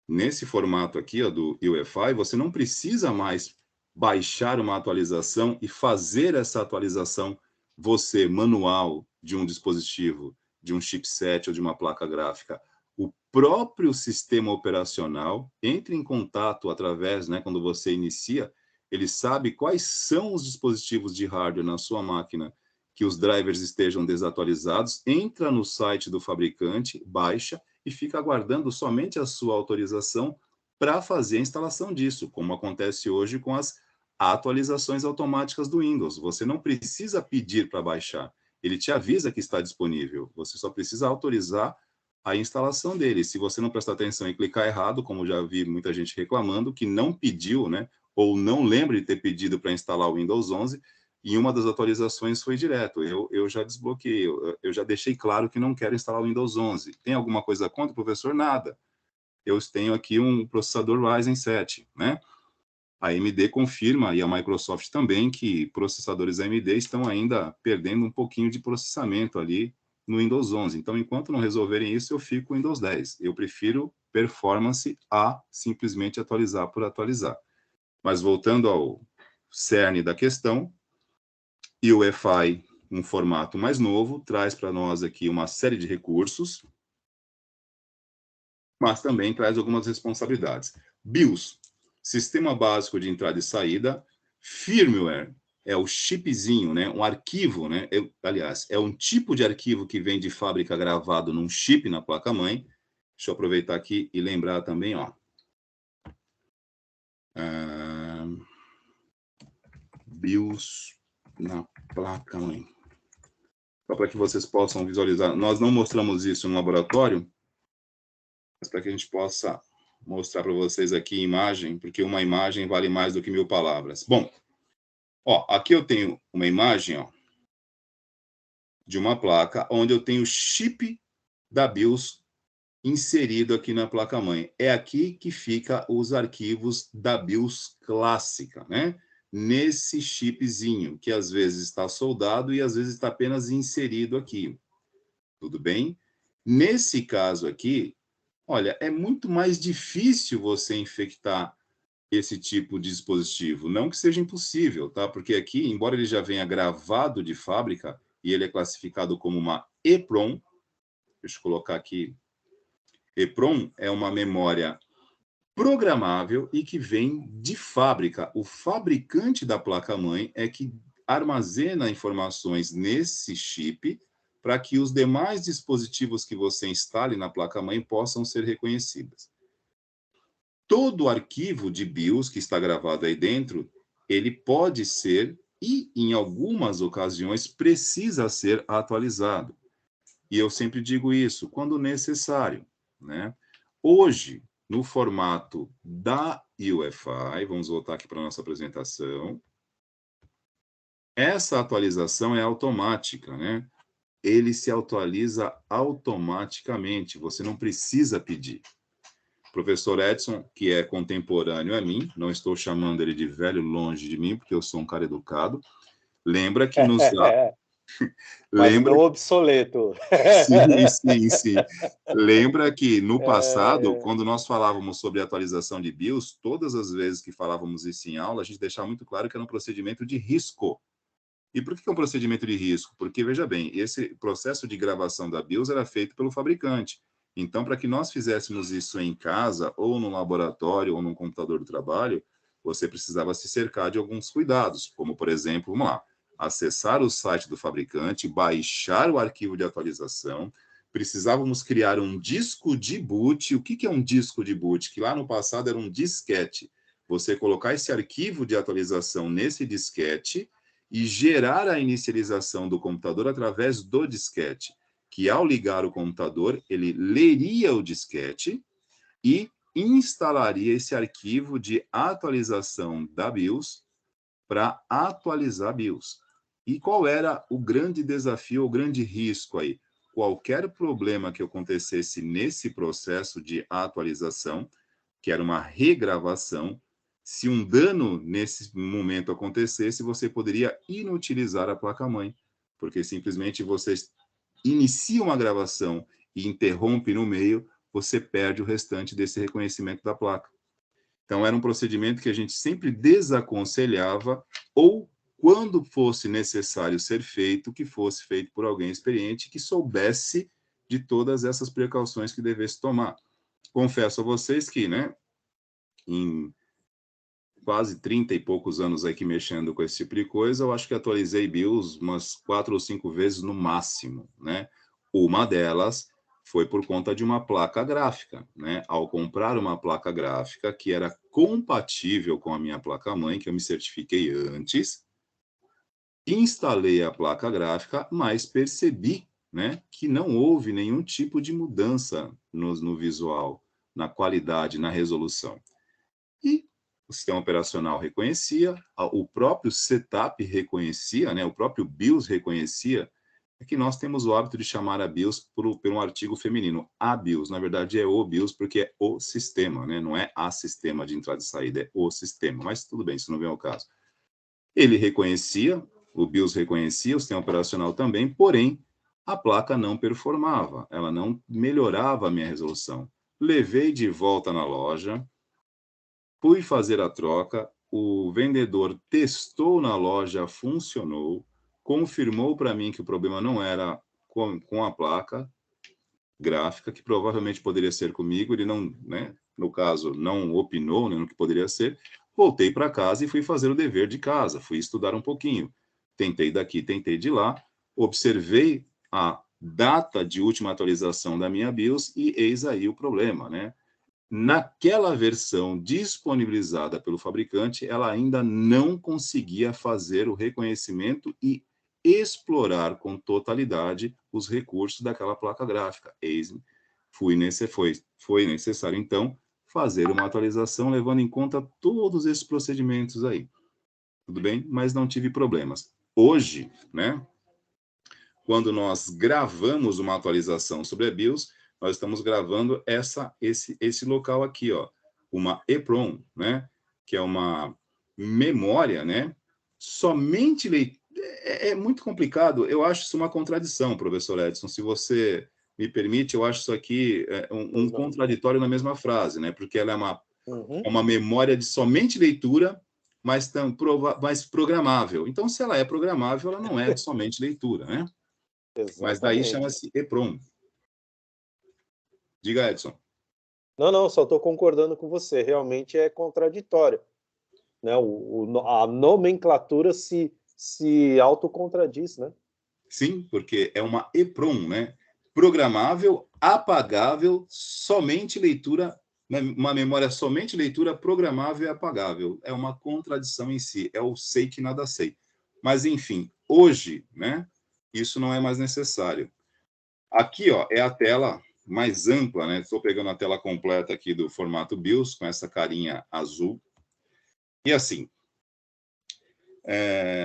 Nesse formato aqui, ó, do UEFI, você não precisa mais baixar uma atualização e fazer essa atualização você, manual, de um dispositivo, de um chipset ou de uma placa gráfica. O próprio sistema operacional entra em contato através, né, quando você inicia, ele sabe quais são os dispositivos de hardware na sua máquina que os drivers estejam desatualizados, entra no site do fabricante, baixa e fica aguardando somente a sua autorização para fazer a instalação disso, como acontece hoje com as atualizações automáticas do Windows. Você não precisa pedir para baixar, ele te avisa que está disponível, você só precisa autorizar a instalação dele. Se você não prestar atenção e clicar errado, como já vi muita gente reclamando, que não pediu, né, ou não lembra de ter pedido para instalar o Windows 11, e uma das atualizações foi direto. Eu já desbloqueei, eu já deixei claro que não quero instalar o Windows 11. Tem alguma coisa contra, professor? Nada. Eu tenho aqui um processador Ryzen 7, né? A AMD confirma, e a Microsoft também, que processadores AMD estão ainda perdendo um pouquinho de processamento ali no Windows 11. Então, enquanto não resolverem isso, eu fico com o Windows 10. Eu prefiro performance a simplesmente atualizar por atualizar. Mas voltando ao cerne da questão, o UEFI, um formato mais novo, traz para nós aqui uma série de recursos, mas também traz algumas responsabilidades. BIOS, Sistema Básico de Entrada e Saída. Firmware é o chipzinho, né? Um arquivo, né? Aliás, é um tipo de arquivo que vem de fábrica gravado num chip na placa-mãe. Deixa eu aproveitar aqui e lembrar também, ó. BIOS na placa-mãe. Só para que vocês possam visualizar. Nós não mostramos isso no laboratório, mas para que a gente possa mostrar para vocês aqui imagem, porque uma imagem vale mais do que 1000 palavras. Bom, ó, aqui eu tenho uma imagem, ó, de uma placa onde eu tenho o chip da BIOS inserido aqui na placa-mãe. É aqui que fica os arquivos da BIOS clássica, né? Nesse chipzinho, que às vezes está soldado e às vezes está apenas inserido aqui. Tudo bem? Nesse caso aqui, olha, é muito mais difícil você infectar esse tipo de dispositivo. Não que seja impossível, tá? Porque aqui, embora ele já venha gravado de fábrica e ele é classificado como uma EEPROM, deixa eu colocar aqui, EEPROM é uma memória programável e que vem de fábrica. O fabricante da placa-mãe é que armazena informações nesse chip para que os demais dispositivos que você instale na placa-mãe possam ser reconhecidos. Todo arquivo de BIOS que está gravado aí dentro, ele pode ser e, em algumas ocasiões, precisa ser atualizado. E eu sempre digo isso, quando necessário, né? Hoje, no formato da UEFI, vamos voltar aqui para a nossa apresentação, essa atualização é automática, né? Ele se atualiza automaticamente, você não precisa pedir. O professor Edson, que é contemporâneo a mim, não estou chamando ele de velho longe de mim, porque eu sou um cara educado, lembra que nos... Mas não obsoleto. Sim, sim, sim. Lembra que no passado, quando nós falávamos sobre atualização de BIOS, todas as vezes que falávamos isso em aula, a gente deixava muito claro que era um procedimento de risco. E por que é um procedimento de risco? Porque, veja bem, esse processo de gravação da BIOS era feito pelo fabricante. Então, para que nós fizéssemos isso em casa, ou no laboratório, ou no computador do trabalho, você precisava se cercar de alguns cuidados, como, por exemplo, vamos lá, acessar o site do fabricante, baixar o arquivo de atualização, precisávamos criar um disco de boot. O que é um disco de boot? Que lá no passado era um disquete. Você colocar esse arquivo de atualização nesse disquete e gerar a inicialização do computador através do disquete, que ao ligar o computador, ele leria o disquete e instalaria esse arquivo de atualização da BIOS para atualizar a BIOS. E qual era o grande desafio, o grande risco aí? Qualquer problema que acontecesse nesse processo de atualização, que era uma regravação, se um dano nesse momento acontecesse, você poderia inutilizar a placa-mãe, porque simplesmente você inicia uma gravação e interrompe no meio, você perde o restante desse reconhecimento da placa. Então, era um procedimento que a gente sempre desaconselhava, ou, quando fosse necessário ser feito, que fosse feito por alguém experiente, que soubesse de todas essas precauções que devesse tomar. Confesso a vocês que, né, em quase 30 e poucos anos aqui mexendo com esse tipo de coisa, eu acho que atualizei BIOS umas 4 ou 5 vezes no máximo, né? Uma delas foi por conta de uma placa gráfica, né? Ao comprar uma placa gráfica que era compatível com a minha placa-mãe, que eu me certifiquei antes, instalei a placa gráfica, mas percebi, né, que não houve nenhum tipo de mudança no visual, na qualidade, na resolução. E o sistema operacional reconhecia, o próprio setup reconhecia, né, o próprio BIOS reconhecia é que nós temos o hábito de chamar a BIOS por um artigo feminino. A BIOS, na verdade, é o BIOS, porque é o sistema, né? Não é a sistema de entrada e saída, é o sistema. Mas tudo bem, isso não vem ao caso. Ele reconhecia, o BIOS reconhecia, o sistema operacional também, porém, a placa não performava, ela não melhorava a minha resolução. Levei de volta na loja, fui fazer a troca, o vendedor testou na loja, funcionou, confirmou para mim que o problema não era com a placa gráfica, que provavelmente poderia ser comigo, ele não, né, no caso, não opinou, né, no que poderia ser. Voltei para casa e fui fazer o dever de casa, fui estudar um pouquinho. Tentei daqui, tentei de lá, observei a data de última atualização da minha BIOS e eis aí o problema, né? Naquela versão disponibilizada pelo fabricante, ela ainda não conseguia fazer o reconhecimento e explorar com totalidade os recursos daquela placa gráfica. Foi necessário, então, fazer uma atualização levando em conta todos esses procedimentos aí. Tudo bem? Mas não tive problemas. Hoje, né, quando nós gravamos uma atualização sobre a BIOS, nós estamos gravando esse local aqui, ó, uma EEPROM, né, que é uma memória, né, somente é muito complicado, eu acho isso uma contradição, professor Edson, se você me permite, eu acho isso aqui um contraditório na mesma frase, né, porque ela é uma memória de somente leitura, mas programável. Então, se ela é programável, ela não é somente leitura, né? Mas daí Exatamente. chama-se EEPROM. Diga, Edson. Não, só estou concordando com você. Realmente é contraditório, né? A nomenclatura se autocontradis, né? Sim, porque é uma EEPROM, né? Programável, apagável, somente leitura, uma memória somente leitura, programável e apagável. É uma contradição em si, é o sei que nada sei. Mas, enfim, hoje, né, isso não é mais necessário. Aqui, ó, é a tela mais ampla, né? Estou pegando a tela completa aqui do formato BIOS, com essa carinha azul. E assim,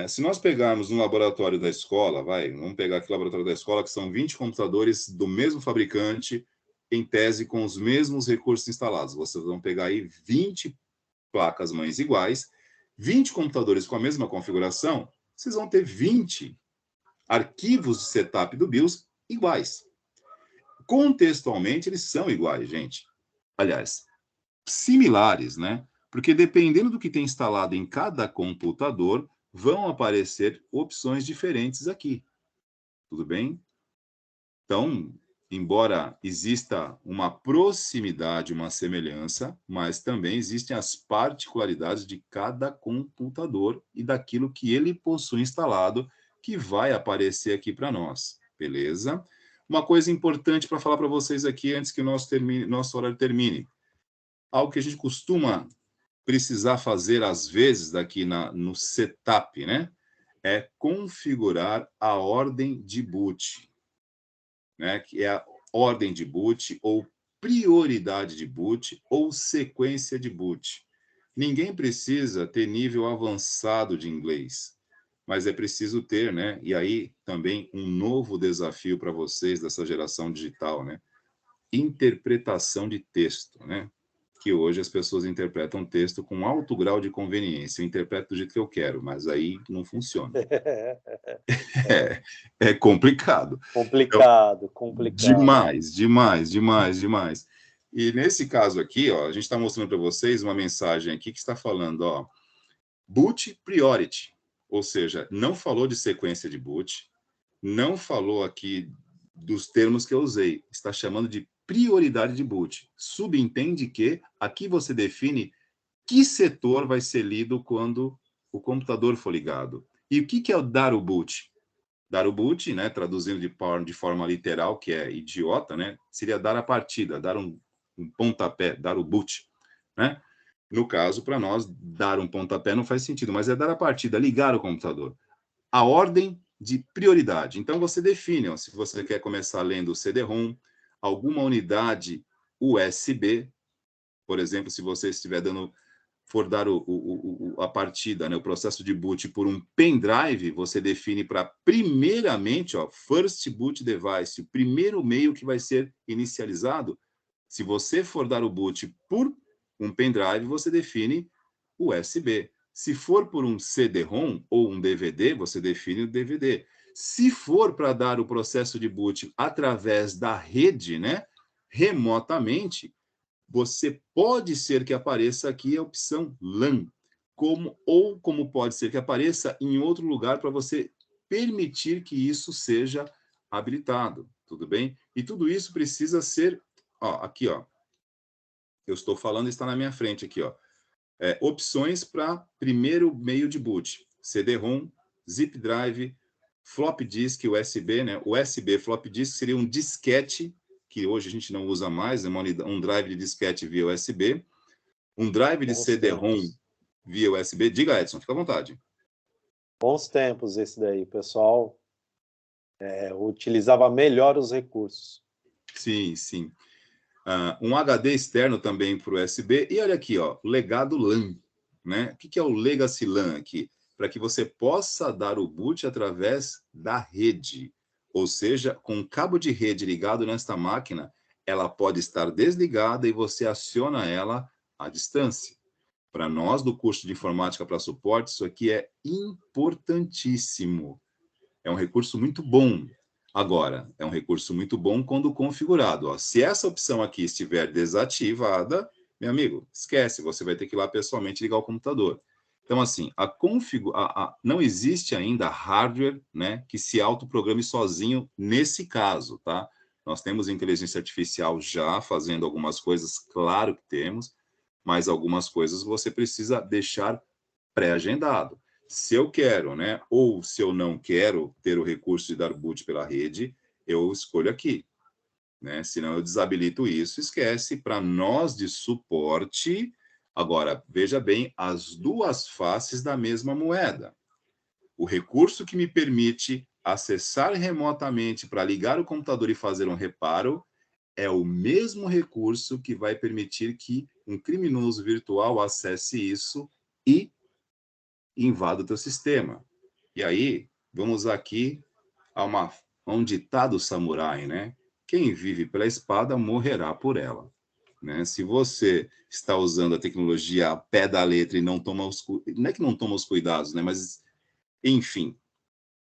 se nós pegarmos no laboratório da escola, vamos pegar aqui o laboratório da escola, que são 20 computadores do mesmo fabricante, em tese com os mesmos recursos instalados. Vocês vão pegar aí 20 placas-mães iguais, 20 computadores com a mesma configuração, vocês vão ter 20 arquivos de setup do BIOS iguais. Contextualmente, eles são iguais, gente. Aliás, similares, né? Porque dependendo do que tem instalado em cada computador, vão aparecer opções diferentes aqui. Tudo bem? Então, embora exista uma proximidade, uma semelhança, mas também existem as particularidades de cada computador e daquilo que ele possui instalado, que vai aparecer aqui para nós. Beleza? Uma coisa importante para falar para vocês aqui antes que o nosso horário termine. Algo que a gente costuma precisar fazer às vezes daqui no setup, né? É configurar a ordem de boot, né? Que é a ordem de boot ou prioridade de boot ou sequência de boot. Ninguém precisa ter nível avançado de inglês, mas é preciso ter, né? E aí também um novo desafio para vocês dessa geração digital, né? Interpretação de texto, né? Que hoje as pessoas interpretam texto com alto grau de conveniência. Eu interpreto do jeito que eu quero, mas aí não funciona. É complicado. Complicado. Demais. E nesse caso aqui, ó, a gente está mostrando para vocês uma mensagem aqui que está falando, ó, boot priority, ou seja, não falou de sequência de boot, não falou aqui dos termos que eu usei, está chamando de prioridade de boot. Subentende que aqui você define que setor vai ser lido quando o computador for ligado. E o que é o dar o boot? Dar o boot, né, traduzindo de forma literal, que é idiota, né, seria dar a partida, dar um pontapé, dar o boot, né? No caso, para nós, dar um pontapé não faz sentido, mas é dar a partida, ligar o computador. A ordem de prioridade. Então, você define, ó, se você quer começar lendo o CD-ROM, alguma unidade USB, por exemplo, se você estiver for dar a partida, né, o processo de boot por um pendrive, você define para, primeiramente, ó, first boot device, o primeiro meio que vai ser inicializado. Se você for dar o boot por um pendrive, você define USB. Se for por um CD-ROM ou um DVD, você define o DVD. Se for para dar o processo de boot através da rede, né, remotamente, você pode ser que apareça aqui a opção LAN, como pode ser que apareça em outro lugar para você permitir que isso seja habilitado, tudo bem? E tudo isso precisa ser, ó, aqui, ó, eu estou falando, está na minha frente aqui, ó, opções para primeiro meio de boot, CD-ROM, zip drive, flop disk, USB, né? USB flop disk seria um disquete, que hoje a gente não usa mais, é um drive de disquete via USB, um drive de CD-ROM via USB. Diga, Edson, fica à vontade. Bons tempos esse daí, o pessoal utilizava melhor os recursos. Sim, sim. Um HD externo também para o USB. E olha aqui, ó, legado LAN. Né? O que é o Legacy LAN aqui? Para que você possa dar o boot através da rede. Ou seja, com um cabo de rede ligado nesta máquina, ela pode estar desligada e você aciona ela à distância. Para nós, do curso de informática para suporte, isso aqui é importantíssimo. É um recurso muito bom. Agora, é um recurso muito bom quando configurado. Ó. Se essa opção aqui estiver desativada, meu amigo, esquece, você vai ter que ir lá pessoalmente ligar o computador. Então, assim, não existe ainda hardware, né, que se autoprograme sozinho nesse caso, tá? Nós temos inteligência artificial já fazendo algumas coisas, claro que temos, mas algumas coisas você precisa deixar pré-agendado. Se eu quero, né, ou se eu não quero ter o recurso de dar boot pela rede, eu escolho aqui, né? Senão eu desabilito isso, esquece. Para nós de suporte, agora, veja bem as duas faces da mesma moeda. O recurso que me permite acessar remotamente para ligar o computador e fazer um reparo é o mesmo recurso que vai permitir que um criminoso virtual acesse isso e invada o teu sistema. E aí, vamos aqui a um ditado samurai, né? Quem vive pela espada morrerá por ela. Né? Se você está usando a tecnologia a pé da letra e não toma não é que não toma os cuidados, né? Mas, enfim,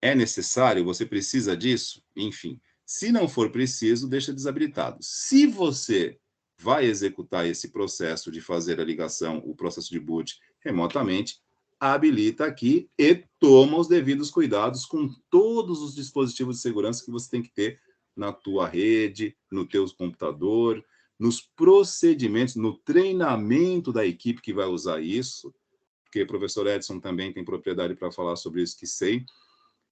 é necessário, você precisa disso? Enfim, se não for preciso, deixa desabilitado. Se você vai executar esse processo de fazer a ligação, o processo de boot remotamente, habilita aqui e toma os devidos cuidados com todos os dispositivos de segurança que você tem que ter na tua rede, no teu computador, nos procedimentos, no treinamento da equipe que vai usar isso, porque o professor Edson também tem propriedade para falar sobre isso, que sei.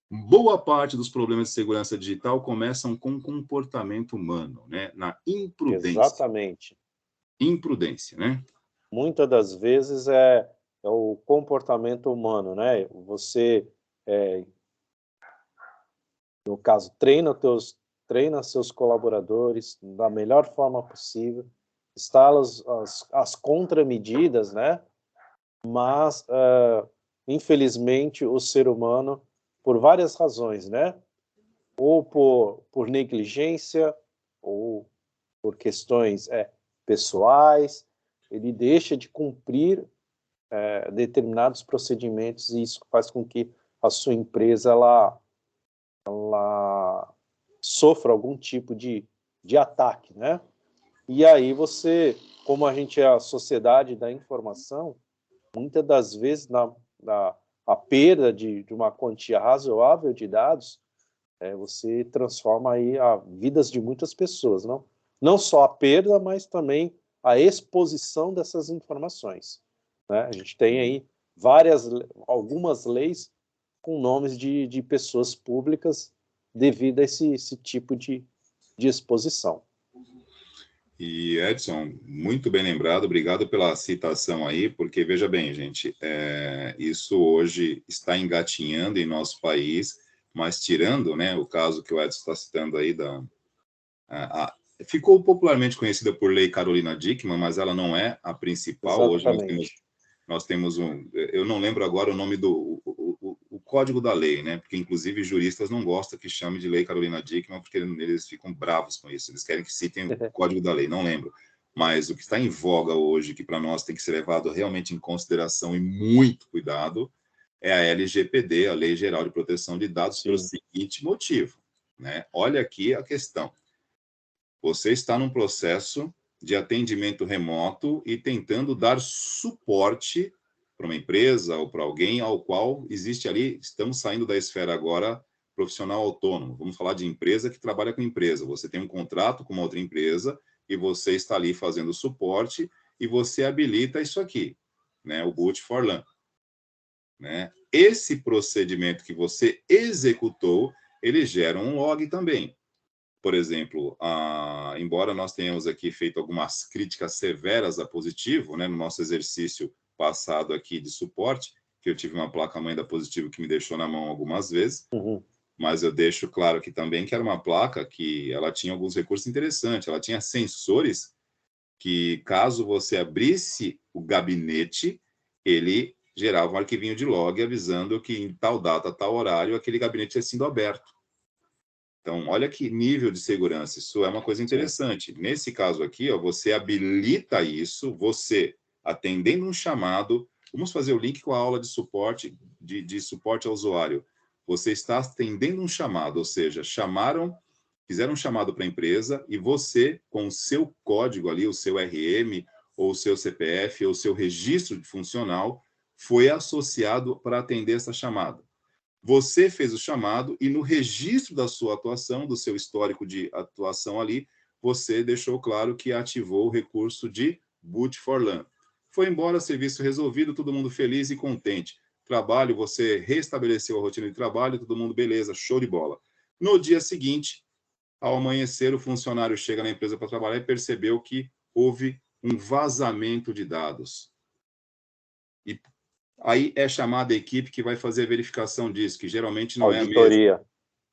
Boa parte dos problemas de segurança digital começam com comportamento humano, né? Na imprudência. Exatamente. Imprudência, né? Muitas das vezes é o comportamento humano, né? Você, no caso, treina seus colaboradores da melhor forma possível, instala as contramedidas, né? Mas, infelizmente, o ser humano, por várias razões, né? Ou por negligência, ou por questões pessoais, ele deixa de cumprir determinados procedimentos e isso faz com que a sua empresa ela sofra algum tipo de ataque, né? E aí você, como a gente é a sociedade da informação, muitas das vezes a perda de uma quantia razoável de dados, você transforma aí a vidas de muitas pessoas, não só a perda, mas também a exposição dessas informações, né? A gente tem aí algumas leis com nomes de pessoas públicas devido a esse tipo de exposição. E Edson, muito bem lembrado, obrigado pela citação aí, porque veja bem, gente, isso hoje está engatinhando em nosso país, mas tirando, né, o caso que o Edson está citando aí ficou popularmente conhecida por Lei Carolina Dickmann, mas ela não é a principal. Exatamente. Hoje nós temos eu não lembro agora o nome o código da lei, né? Porque, inclusive, juristas não gostam que chame de lei Carolina Dickmann, porque eles ficam bravos com isso. Eles querem que citem o código da lei, não lembro. Mas o que está em voga hoje, que para nós tem que ser levado realmente em consideração e muito cuidado, é a LGPD, a Lei Geral de Proteção de Dados, pelo seguinte motivo, né? Olha aqui a questão. Você está num processo de atendimento remoto e tentando dar suporte para uma empresa ou para alguém ao qual existe ali, estamos saindo da esfera agora profissional autônomo, vamos falar de empresa que trabalha com empresa, você tem um contrato com uma outra empresa e você está ali fazendo suporte e você habilita isso aqui, né, o boot for LAN, né? Esse procedimento que você executou, ele gera um log também. Por exemplo, embora nós tenhamos aqui feito algumas críticas severas a Positivo, né, no nosso exercício passado aqui de suporte, que eu tive uma placa-mãe da Positivo que me deixou na mão algumas vezes, mas eu deixo claro aqui também que era uma placa que ela tinha alguns recursos interessantes, ela tinha sensores que, caso você abrisse o gabinete, ele gerava um arquivinho de log avisando que em tal data, tal horário, aquele gabinete tinha sido aberto. Então, olha que nível de segurança, isso é uma coisa interessante. Sim. Nesse caso aqui, ó, você habilita isso, você atendendo um chamado, vamos fazer o link com a aula de suporte, de suporte ao usuário. Você está atendendo um chamado, ou seja, fizeram um chamado para a empresa e você, com o seu código ali, o seu RM, ou o seu CPF, ou o seu registro de funcional, foi associado para atender essa chamada. Você fez o chamado e no registro da sua atuação, do seu histórico de atuação ali, você deixou claro que ativou o recurso de boot for LAN. Foi embora, serviço resolvido, todo mundo feliz e contente. Trabalho, você restabeleceu a rotina de trabalho, todo mundo beleza, show de bola. No dia seguinte, ao amanhecer, o funcionário chega na empresa para trabalhar e percebeu que houve um vazamento de dados. E aí é chamada a equipe que vai fazer a verificação disso, que geralmente não auditoria. É a mesma.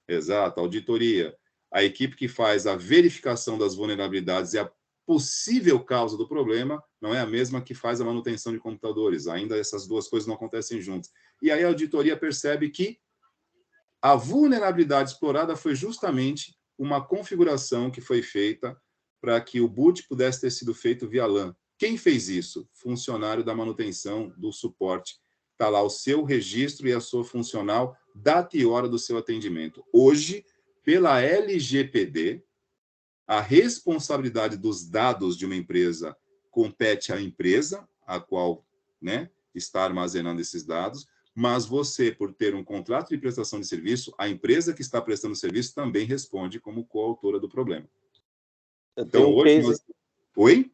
Exato, auditoria. A equipe que faz a verificação das vulnerabilidades e a possível causa do problema não é a mesma que faz a manutenção de computadores. Ainda essas duas coisas não acontecem juntas. E aí a auditoria percebe que a vulnerabilidade explorada foi justamente uma configuração que foi feita para que o boot pudesse ter sido feito via LAN. Quem fez isso? Funcionário da manutenção, do suporte. Está lá o seu registro e a sua funcional, data e hora do seu atendimento. Hoje, pela LGPD, a responsabilidade dos dados de uma empresa compete à empresa, a qual, né, está armazenando esses dados, mas você, por ter um contrato de prestação de serviço, a empresa que está prestando serviço também responde como coautora do problema. Então, hoje case... Oi?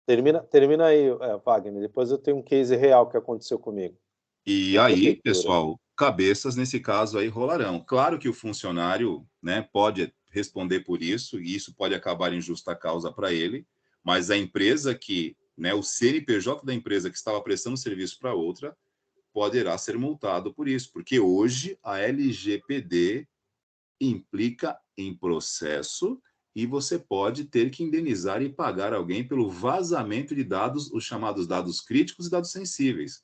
Termina aí, Wagner. Depois eu tenho um case real que aconteceu comigo. E aí, pessoal, cabeças nesse caso aí rolarão. Claro que o funcionário, né, pode responder por isso, e isso pode acabar em justa causa para ele, mas a empresa que, né, o CNPJ da empresa que estava prestando serviço para outra, poderá ser multado por isso, porque hoje a LGPD implica em processo e você pode ter que indenizar e pagar alguém pelo vazamento de dados, os chamados dados críticos e dados sensíveis.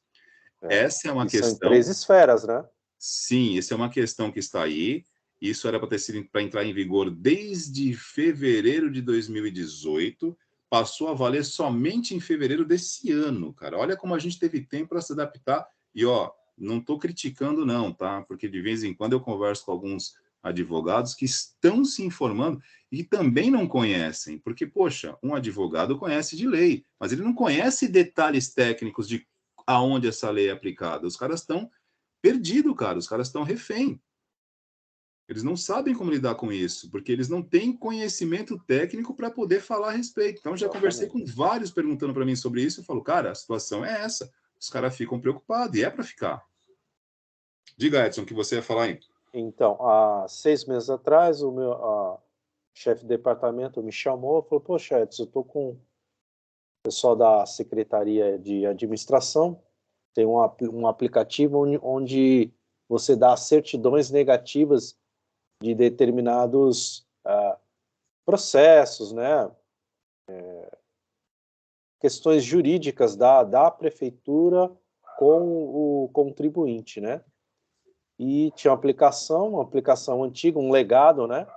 Essa é uma questão... São 3 esferas, né? Sim, essa é uma questão que está aí. Isso era para entrar em vigor desde fevereiro de 2018, passou a valer somente em fevereiro desse ano, cara. Olha como a gente teve tempo para se adaptar. E, ó, não estou criticando, não, tá? Porque de vez em quando eu converso com alguns advogados que estão se informando e também não conhecem. Porque, poxa, um advogado conhece de lei, mas ele não conhece detalhes técnicos de aonde essa lei é aplicada. Os caras estão perdidos, cara. Os caras estão refém. Eles não sabem como lidar com isso, porque eles não têm conhecimento técnico para poder falar a respeito. Então, já conversei com vários perguntando para mim sobre isso. Eu falo, cara, a situação é essa. Os caras ficam preocupados, e é para ficar. Diga, Edson, o que você ia falar aí? Então, há 6 meses atrás, o meu chefe de departamento me chamou e falou, poxa, Edson, eu estou com o pessoal da Secretaria de Administração, tem um aplicativo onde você dá certidões negativas de determinados processos, né? questões jurídicas da prefeitura com o contribuinte, né? E tinha uma aplicação antiga, um legado, né?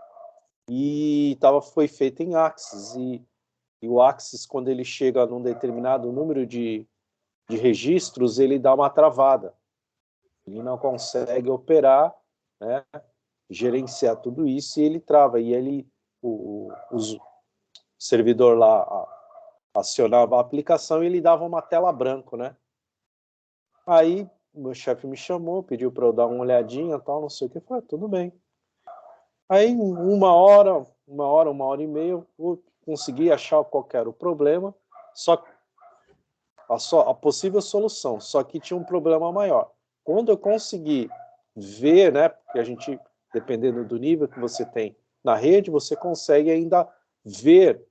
E foi feita em Axis. E o Axis, quando ele chega num determinado número de registros, ele dá uma travada. Ele não consegue operar, né? Gerenciar tudo isso e ele trava. E ele, o servidor lá acionava a aplicação e ele dava uma tela branca, né? Aí o meu chefe me chamou, pediu para eu dar uma olhadinha, tal, não sei o que, eu falei, tudo bem. Aí uma hora e meia, eu consegui achar qual era o problema, só a possível solução, só que tinha um problema maior. Quando eu consegui ver, né, porque a gente, dependendo do nível que você tem na rede, você consegue ainda ver,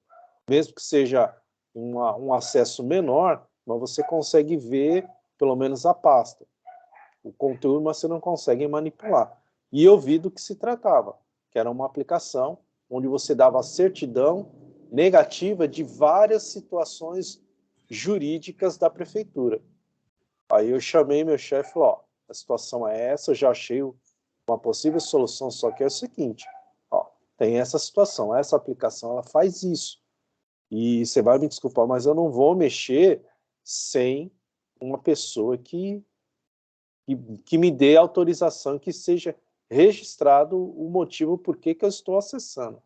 mesmo que seja um acesso menor, mas você consegue ver pelo menos a pasta. O conteúdo, mas você não consegue manipular. E eu vi do que se tratava, que era uma aplicação onde você dava a certidão negativa de várias situações jurídicas da prefeitura. Aí eu chamei meu chefe e falei, ó, a situação é essa, eu já achei uma possível solução, só que é o seguinte, ó, tem essa situação, essa aplicação, ela faz isso. E você vai me desculpar, mas eu não vou mexer sem uma pessoa que me dê autorização, que seja registrado o motivo por que eu estou acessando.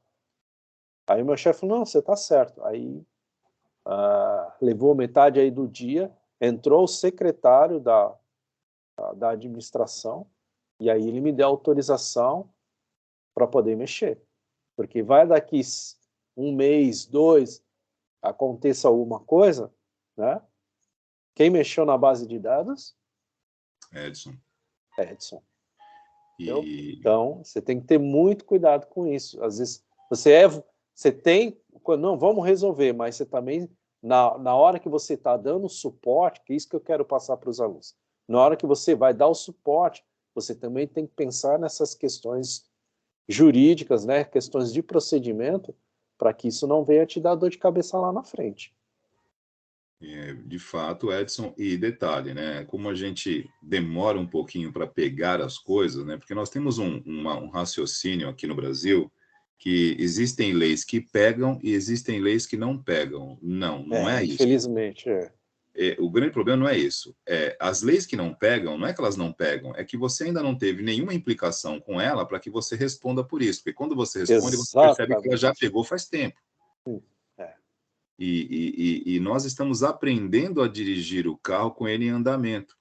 Aí meu chefe falou, não, você está certo. Aí levou metade aí do dia, entrou o secretário da administração, e aí ele me deu autorização para poder mexer. Porque vai daqui um mês, dois, aconteça alguma coisa, né? Quem mexeu na base de dados? Edson. Edson. E... Então, você tem que ter muito cuidado com isso. Às vezes, você tem, não, vamos resolver, mas você também, na hora que você está dando suporte, que é isso que eu quero passar para os alunos, na hora que você vai dar o suporte, você também tem que pensar nessas questões jurídicas, né, questões de procedimento, para que isso não venha te dar dor de cabeça lá na frente. De fato, Edson, e detalhe, né? Como a gente demora um pouquinho para pegar as coisas, né? Porque nós temos um raciocínio aqui no Brasil que existem leis que pegam e existem leis que não pegam. Não é isso. Infelizmente, O grande problema não é isso. As leis que não pegam, não é que elas não pegam, é que você ainda não teve nenhuma implicação com ela para que você responda por isso. Porque quando você responde, você percebe que ela já pegou faz tempo. E nós estamos aprendendo a dirigir o carro com ele em andamento.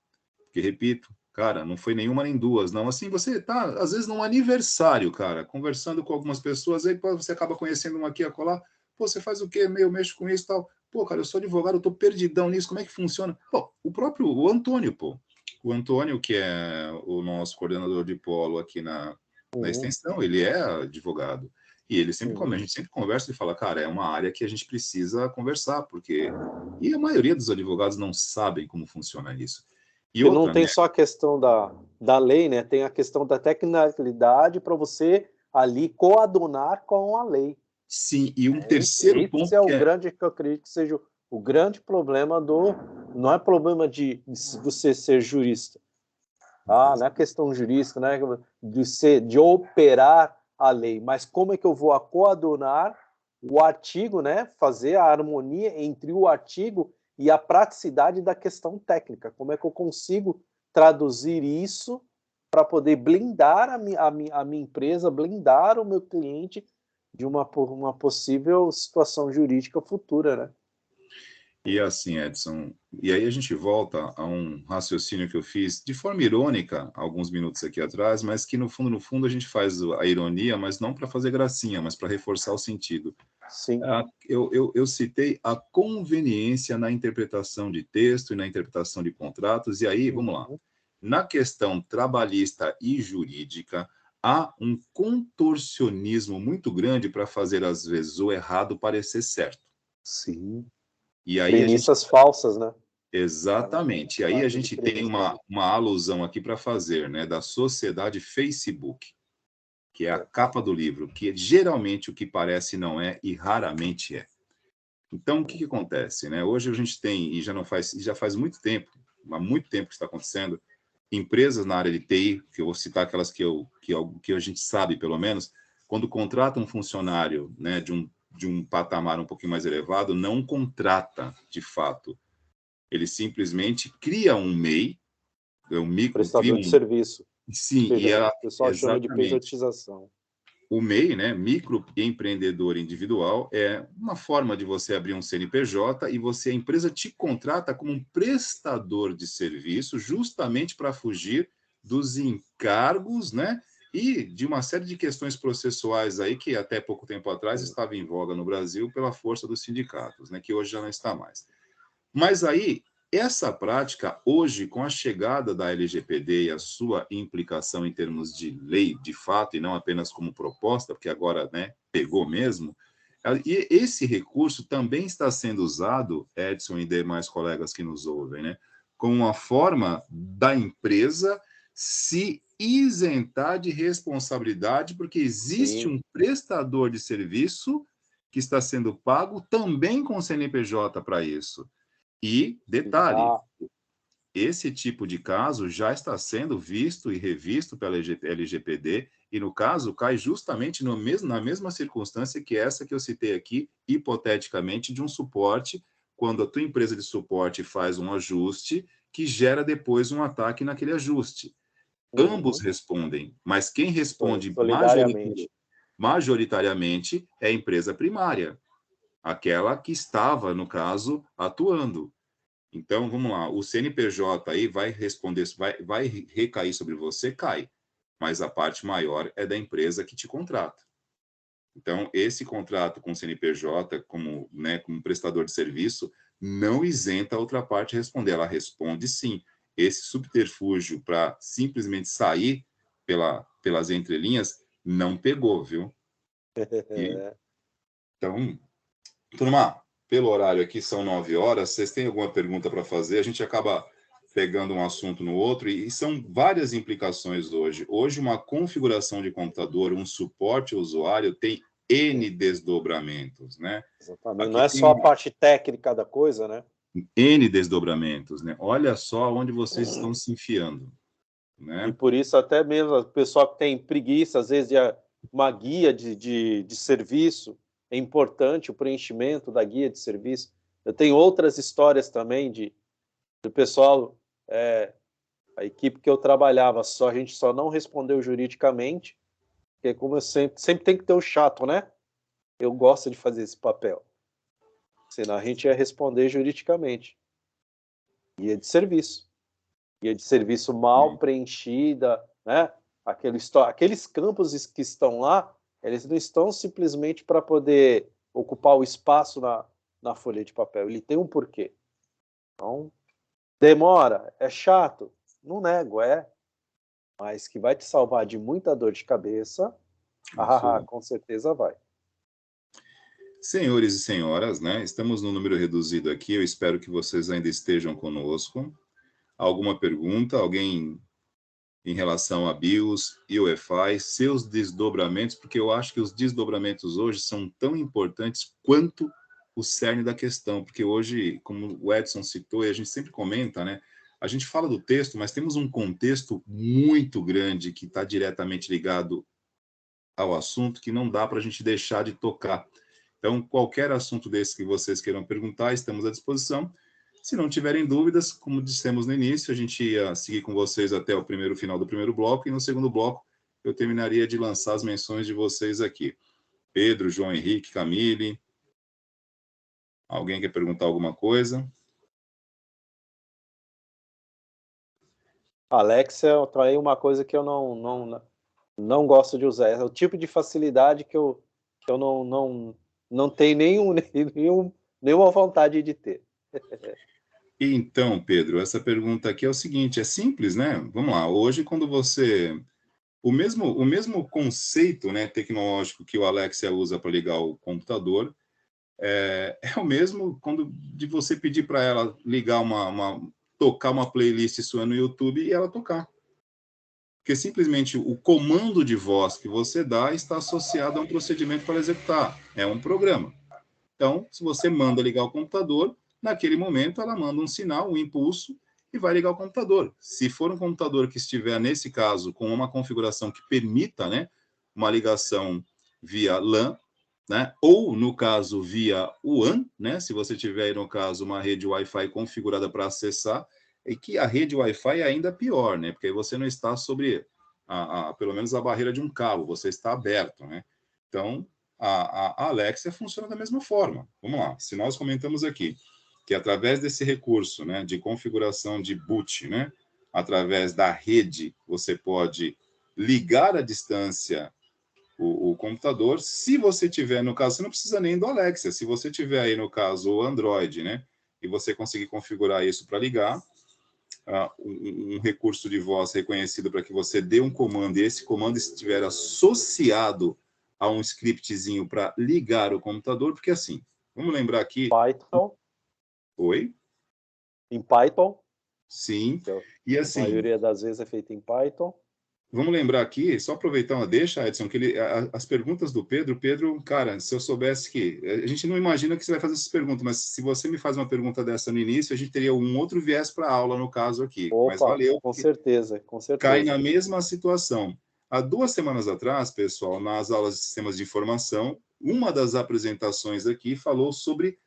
Porque, repito, cara, não foi nenhuma nem duas, não. Assim, você tá, às vezes, num aniversário, cara, conversando com algumas pessoas, aí pô, você acaba conhecendo uma aqui, acolá. Pô, você faz o quê? Eu mexo com isso e tal. Pô, cara, eu sou advogado, eu tô perdidão nisso, como é que funciona? Pô, o Antônio, pô. O Antônio, que é o nosso coordenador de polo aqui na extensão, ele é advogado. E ele sempre, a gente sempre conversa e fala, cara, é uma área que a gente precisa conversar, porque... E a maioria dos advogados não sabem como funciona isso. E outra, não tem, né, só a questão da lei, né? Tem a questão da tecnicalidade para você ali coadunar com a lei. Sim, e um terceiro ponto... Esse é o grande, que eu acredito que seja o grande problema não é problema de você ser jurista. Não é questão jurídica, né? De operar a lei, mas como é que eu vou coadunar o artigo, né? Fazer a harmonia entre o artigo e a praticidade da questão técnica. Como é que eu consigo traduzir isso para poder blindar a minha empresa, blindar o meu cliente de uma possível situação jurídica futura, né? E assim, Edson, e aí a gente volta a um raciocínio que eu fiz de forma irônica alguns minutos aqui atrás, mas que no fundo a gente faz a ironia, mas não para fazer gracinha, mas para reforçar o sentido. Sim. Eu citei a conveniência na interpretação de texto e na interpretação de contratos, e aí, vamos lá. Na questão trabalhista e jurídica, há um contorcionismo muito grande para fazer, às vezes, o errado parecer certo. Sim. E aí premissas falsas, né? Exatamente. E aí a gente tem uma alusão aqui para fazer, né, da sociedade Facebook, que é a capa do livro, que geralmente o que parece não é e raramente é. Então, o que acontece, né? Hoje a gente tem, e já faz muito tempo, há muito tempo que está acontecendo, empresas na área de TI, que eu vou citar aquelas que a gente sabe, pelo menos, quando contrata um funcionário, né, de um patamar um pouquinho mais elevado, não contrata, de fato. Ele simplesmente cria um MEI, cria Prestador de um... serviço. Sim, O pessoal chama de exatamente. pejotização. O MEI, né, microempreendedor individual, é uma forma de você abrir um CNPJ e a empresa te contrata como um prestador de serviço, justamente para fugir dos encargos, né, e de uma série de questões processuais aí que até pouco tempo atrás estava em voga no Brasil pela força dos sindicatos, né, que hoje já não está mais. Mas aí, essa prática, hoje, com a chegada da LGPD e a sua implicação em termos de lei, de fato, e não apenas como proposta, porque agora, né, pegou mesmo, e esse recurso também está sendo usado, Edson e demais colegas que nos ouvem, né, como uma forma da empresa se isentar de responsabilidade, porque existe Sim, um prestador de serviço que está sendo pago também com CNPJ para isso. E, detalhe, já, esse tipo de caso já está sendo visto e revisto pela LGPD, e, no caso, cai justamente na mesma circunstância que essa que eu citei aqui, hipoteticamente, de um suporte, quando a tua empresa de suporte faz um ajuste que gera depois um ataque naquele ajuste. Ambos respondem, mas quem responde solidariamente. majoritariamente é a empresa primária, aquela que estava, no caso, atuando. Então, vamos lá, o CNPJ aí vai responder, vai recair sobre você, cai, mas a parte maior é da empresa que te contrata. Então, esse contrato com o CNPJ, como, né, como prestador de serviço, não isenta a outra parte de responder, ela responde sim. Esse subterfúgio para simplesmente sair pelas entrelinhas não pegou, viu? E, então, turma, pelo horário aqui são 9 horas, vocês têm alguma pergunta para fazer? A gente acaba pegando um assunto no outro e são várias implicações hoje. Hoje, uma configuração de computador, um suporte ao usuário tem N desdobramentos, né? Exatamente. Não Aqui é tem só a parte técnica da coisa, né? N desdobramentos, né? Olha só onde vocês estão se enfiando, E né? por isso, até mesmo o pessoal que tem preguiça, às vezes, de uma guia de serviço, é importante o preenchimento da guia de serviço. Eu tenho outras histórias também do pessoal, a equipe que eu trabalhava, a gente só não respondeu juridicamente, porque como eu sempre tem que ter o chato, né? Eu gosto de fazer esse papel. Senão a gente ia responder juridicamente. Guia de serviço. Guia de serviço mal preenchida, né? Aqueles campos que estão lá, eles não estão simplesmente para poder ocupar o espaço na folha de papel. Ele tem um porquê. Então, demora, é chato, não nego, mas que vai te salvar de muita dor de cabeça, Isso. com certeza vai. Senhores e senhoras, né? Estamos num número reduzido aqui. Eu espero que vocês ainda estejam conosco. Alguma pergunta? Alguém em relação a BIOS e UEFI, seus desdobramentos, porque eu acho que os desdobramentos hoje são tão importantes quanto o cerne da questão, porque hoje, como o Edson citou, e a gente sempre comenta, né? A gente fala do texto, mas temos um contexto muito grande que está diretamente ligado ao assunto que não dá para a gente deixar de tocar. Então, qualquer assunto desse que vocês queiram perguntar, estamos à disposição. Se não tiverem dúvidas, como dissemos no início, a gente ia seguir com vocês até o final do primeiro bloco, e no segundo bloco eu terminaria de lançar as menções de vocês aqui. Pedro, João Henrique, Camille. Alguém quer perguntar alguma coisa? Alexa é uma coisa que eu não gosto de usar. É o tipo de facilidade que eu não tenho nenhuma vontade de ter. Então, Pedro, essa pergunta aqui é o seguinte, é simples, né? Vamos lá, hoje quando você... o mesmo conceito, né, tecnológico que o Alexia usa para ligar o computador, é o mesmo quando de você pedir para ela ligar tocar uma playlist sua no YouTube e ela tocar. Porque simplesmente o comando de voz que você dá está associado a um procedimento para executar. É um programa. Então, se você manda ligar o computador, naquele momento ela manda um sinal, um impulso, e vai ligar o computador. Se for um computador que estiver, nesse caso, com uma configuração que permita, né, uma ligação via LAN, né, ou, no caso, via WAN, né, se você tiver, aí, no caso, uma rede Wi-Fi configurada para acessar, e que a rede Wi-Fi é ainda pior, né, porque aí você não está sobre, pelo menos, a barreira de um cabo, você está aberto, né. Então, a Alexia funciona da mesma forma. Vamos lá, se nós comentamos aqui que através desse recurso, né, de configuração de boot, né, através da rede, você pode ligar à distância o computador. Se você tiver, no caso, você não precisa nem do Alexia, se você tiver aí, no caso, o Android, né, e você conseguir configurar isso para ligar, um recurso de voz reconhecido para que você dê um comando, e esse comando estiver associado a um scriptzinho para ligar o computador, porque assim, vamos lembrar aqui... Python. Oi? Em Python. Sim, Que e a assim, maioria das vezes é feita em Python. vamos lembrar aqui, só aproveitar uma deixa, Edson, que as perguntas do Pedro, cara, se eu soubesse que... A gente não imagina que você vai fazer essas perguntas, mas se você me faz uma pergunta dessa no início, a gente teria um outro viés para a aula, no caso aqui. Mas Opa, valeu, com porque certeza, com cai certeza. na mesma situação. Há 2 semanas atrás, pessoal, nas aulas de sistemas de informação, uma das apresentações aqui falou sobre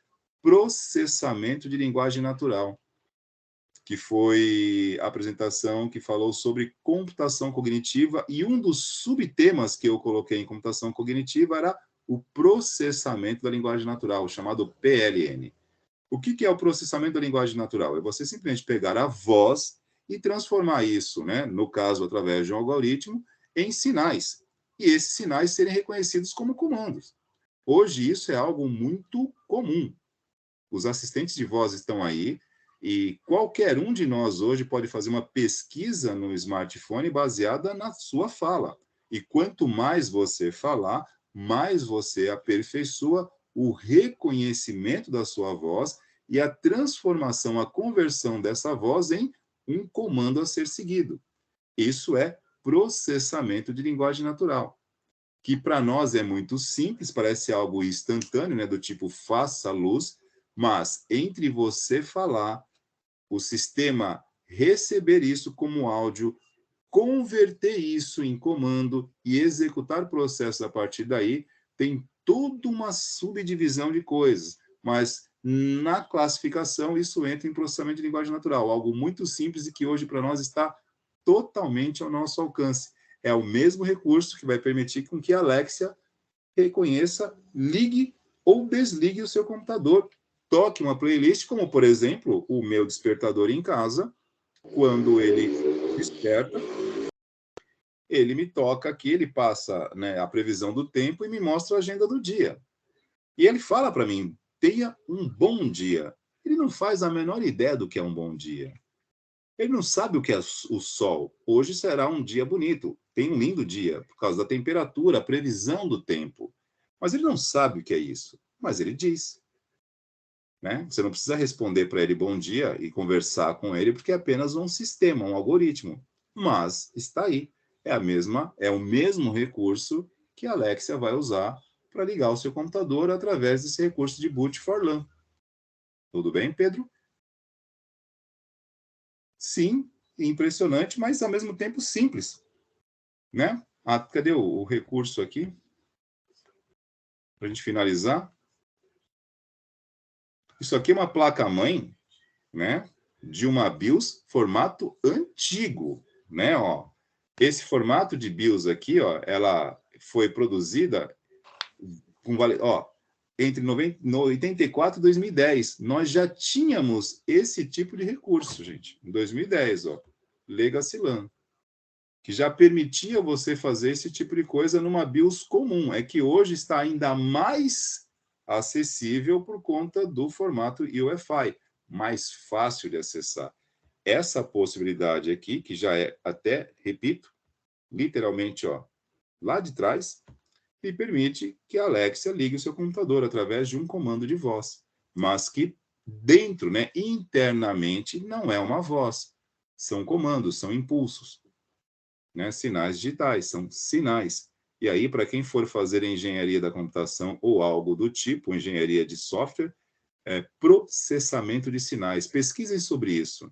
processamento de linguagem natural, que foi a apresentação que falou sobre computação cognitiva, e um dos subtemas que eu coloquei em computação cognitiva era o processamento da linguagem natural, chamado PLN. O que é o processamento da linguagem natural? É você simplesmente pegar a voz e transformar isso, né, no caso, através de um algoritmo, em sinais. E esses sinais serem reconhecidos como comandos. Hoje, isso é algo muito comum. Os assistentes de voz estão aí, e qualquer um de nós hoje pode fazer uma pesquisa no smartphone baseada na sua fala. E quanto mais você falar, mais você aperfeiçoa o reconhecimento da sua voz e a transformação, a conversão dessa voz em um comando a ser seguido. Isso é processamento de linguagem natural, que para nós é muito simples, parece algo instantâneo, né, do tipo faça luz, mas entre você falar, o sistema receber isso como áudio, converter isso em comando e executar processos a partir daí, tem toda uma subdivisão de coisas, mas na classificação isso entra em processamento de linguagem natural, algo muito simples e que hoje para nós está totalmente ao nosso alcance. É o mesmo recurso que vai permitir com que a Alexia reconheça, ligue ou desligue o seu computador. Toque uma playlist, como, por exemplo, o meu despertador em casa. Quando ele desperta, ele me toca aqui, ele passa, né, a previsão do tempo e me mostra a agenda do dia. E ele fala para mim, tenha um bom dia. Ele não faz a menor ideia do que é um bom dia. Ele não sabe o que é o sol. Hoje será um dia bonito. Tem um lindo dia, por causa da temperatura, a previsão do tempo. Mas ele não sabe o que é isso. Mas ele diz. Né? Você não precisa responder para ele bom dia e conversar com ele, porque é apenas um sistema, um algoritmo. Mas está aí. É o mesmo recurso que a Alexia vai usar para ligar o seu computador através desse recurso de boot for LAN. Tudo bem, Pedro? Sim, impressionante, mas ao mesmo tempo simples, né? Cadê o recurso aqui? Para a gente finalizar. Isso aqui é uma placa-mãe, né? De uma BIOS formato antigo, né? Ó, esse formato de BIOS aqui, ó, ela foi produzida com entre 84 e 2010. Nós já tínhamos esse tipo de recurso, gente, em 2010, ó, Legacy LAN, que já permitia você fazer esse tipo de coisa numa BIOS comum. É que hoje está ainda mais acessível por conta do formato UEFI, mais fácil de acessar. Essa possibilidade aqui, que já é até, repito, literalmente, ó, lá de trás, lhe permite que a Alexia ligue o seu computador através de um comando de voz, mas que dentro, né, internamente, não é uma voz. São comandos, são impulsos, né, sinais digitais, são sinais. E aí, para quem for fazer engenharia da computação ou algo do tipo, engenharia de software, processamento de sinais. Pesquisem sobre isso.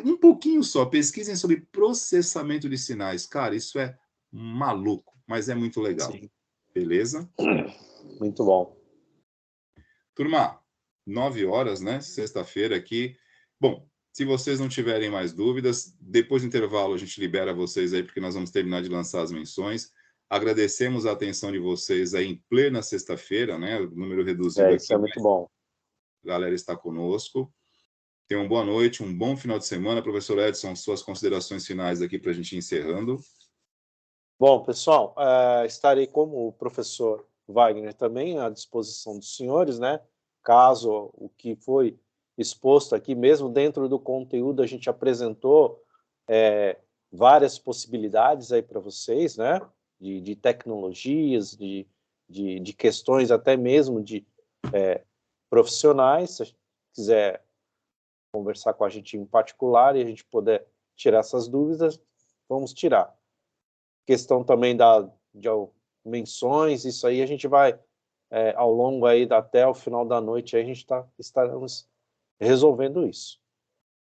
Um pouquinho só, pesquisem sobre processamento de sinais. Cara, isso é maluco, mas é muito legal. Sim. Beleza? Muito bom. Turma, 9 horas, né? Sexta-feira aqui. Bom, se vocês não tiverem mais dúvidas, depois do intervalo a gente libera vocês aí, porque nós vamos terminar de lançar as menções. Agradecemos a atenção de vocês aí em plena sexta-feira, né? O número reduzido Isso aqui, é muito bom. a galera está conosco. Tenham boa noite, um bom final de semana. Professor Edson, suas considerações finais aqui para a gente ir encerrando. Bom, pessoal, estarei como o professor Wagner também à disposição dos senhores, né? Caso o que foi exposto aqui, mesmo dentro do conteúdo, a gente apresentou várias possibilidades aí para vocês, né? De tecnologias, de questões até mesmo de profissionais. Se quiser conversar com a gente em particular e a gente puder tirar essas dúvidas, vamos tirar. Questão também de menções, isso aí a gente vai, ao longo aí, até o final da noite, aí a gente estaremos resolvendo isso.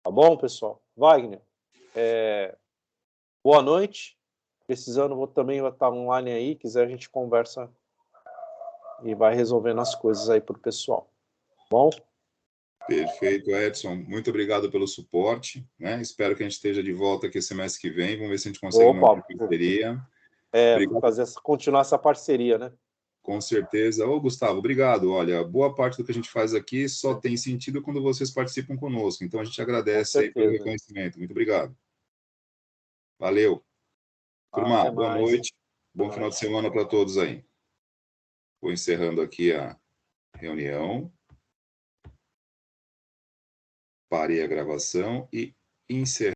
Tá bom, pessoal? Wagner, boa noite. Precisando, também vai estar online aí, quiser a gente conversa e vai resolvendo as coisas aí para o pessoal. Tá bom? Perfeito, Edson. Muito obrigado pelo suporte, né? Espero que a gente esteja de volta aqui semestre que vem. Vamos ver se a gente consegue uma outra parceria. Obrigado. Continuar essa parceria, né? Com certeza. Ô, Gustavo, obrigado. Olha, boa parte do que a gente faz aqui só tem sentido quando vocês participam conosco. Então, a gente agradece aí pelo reconhecimento. Muito obrigado. Valeu. Turma, boa noite. Bom final de semana para todos aí. Vou encerrando aqui a reunião. Parei a gravação e encerrei.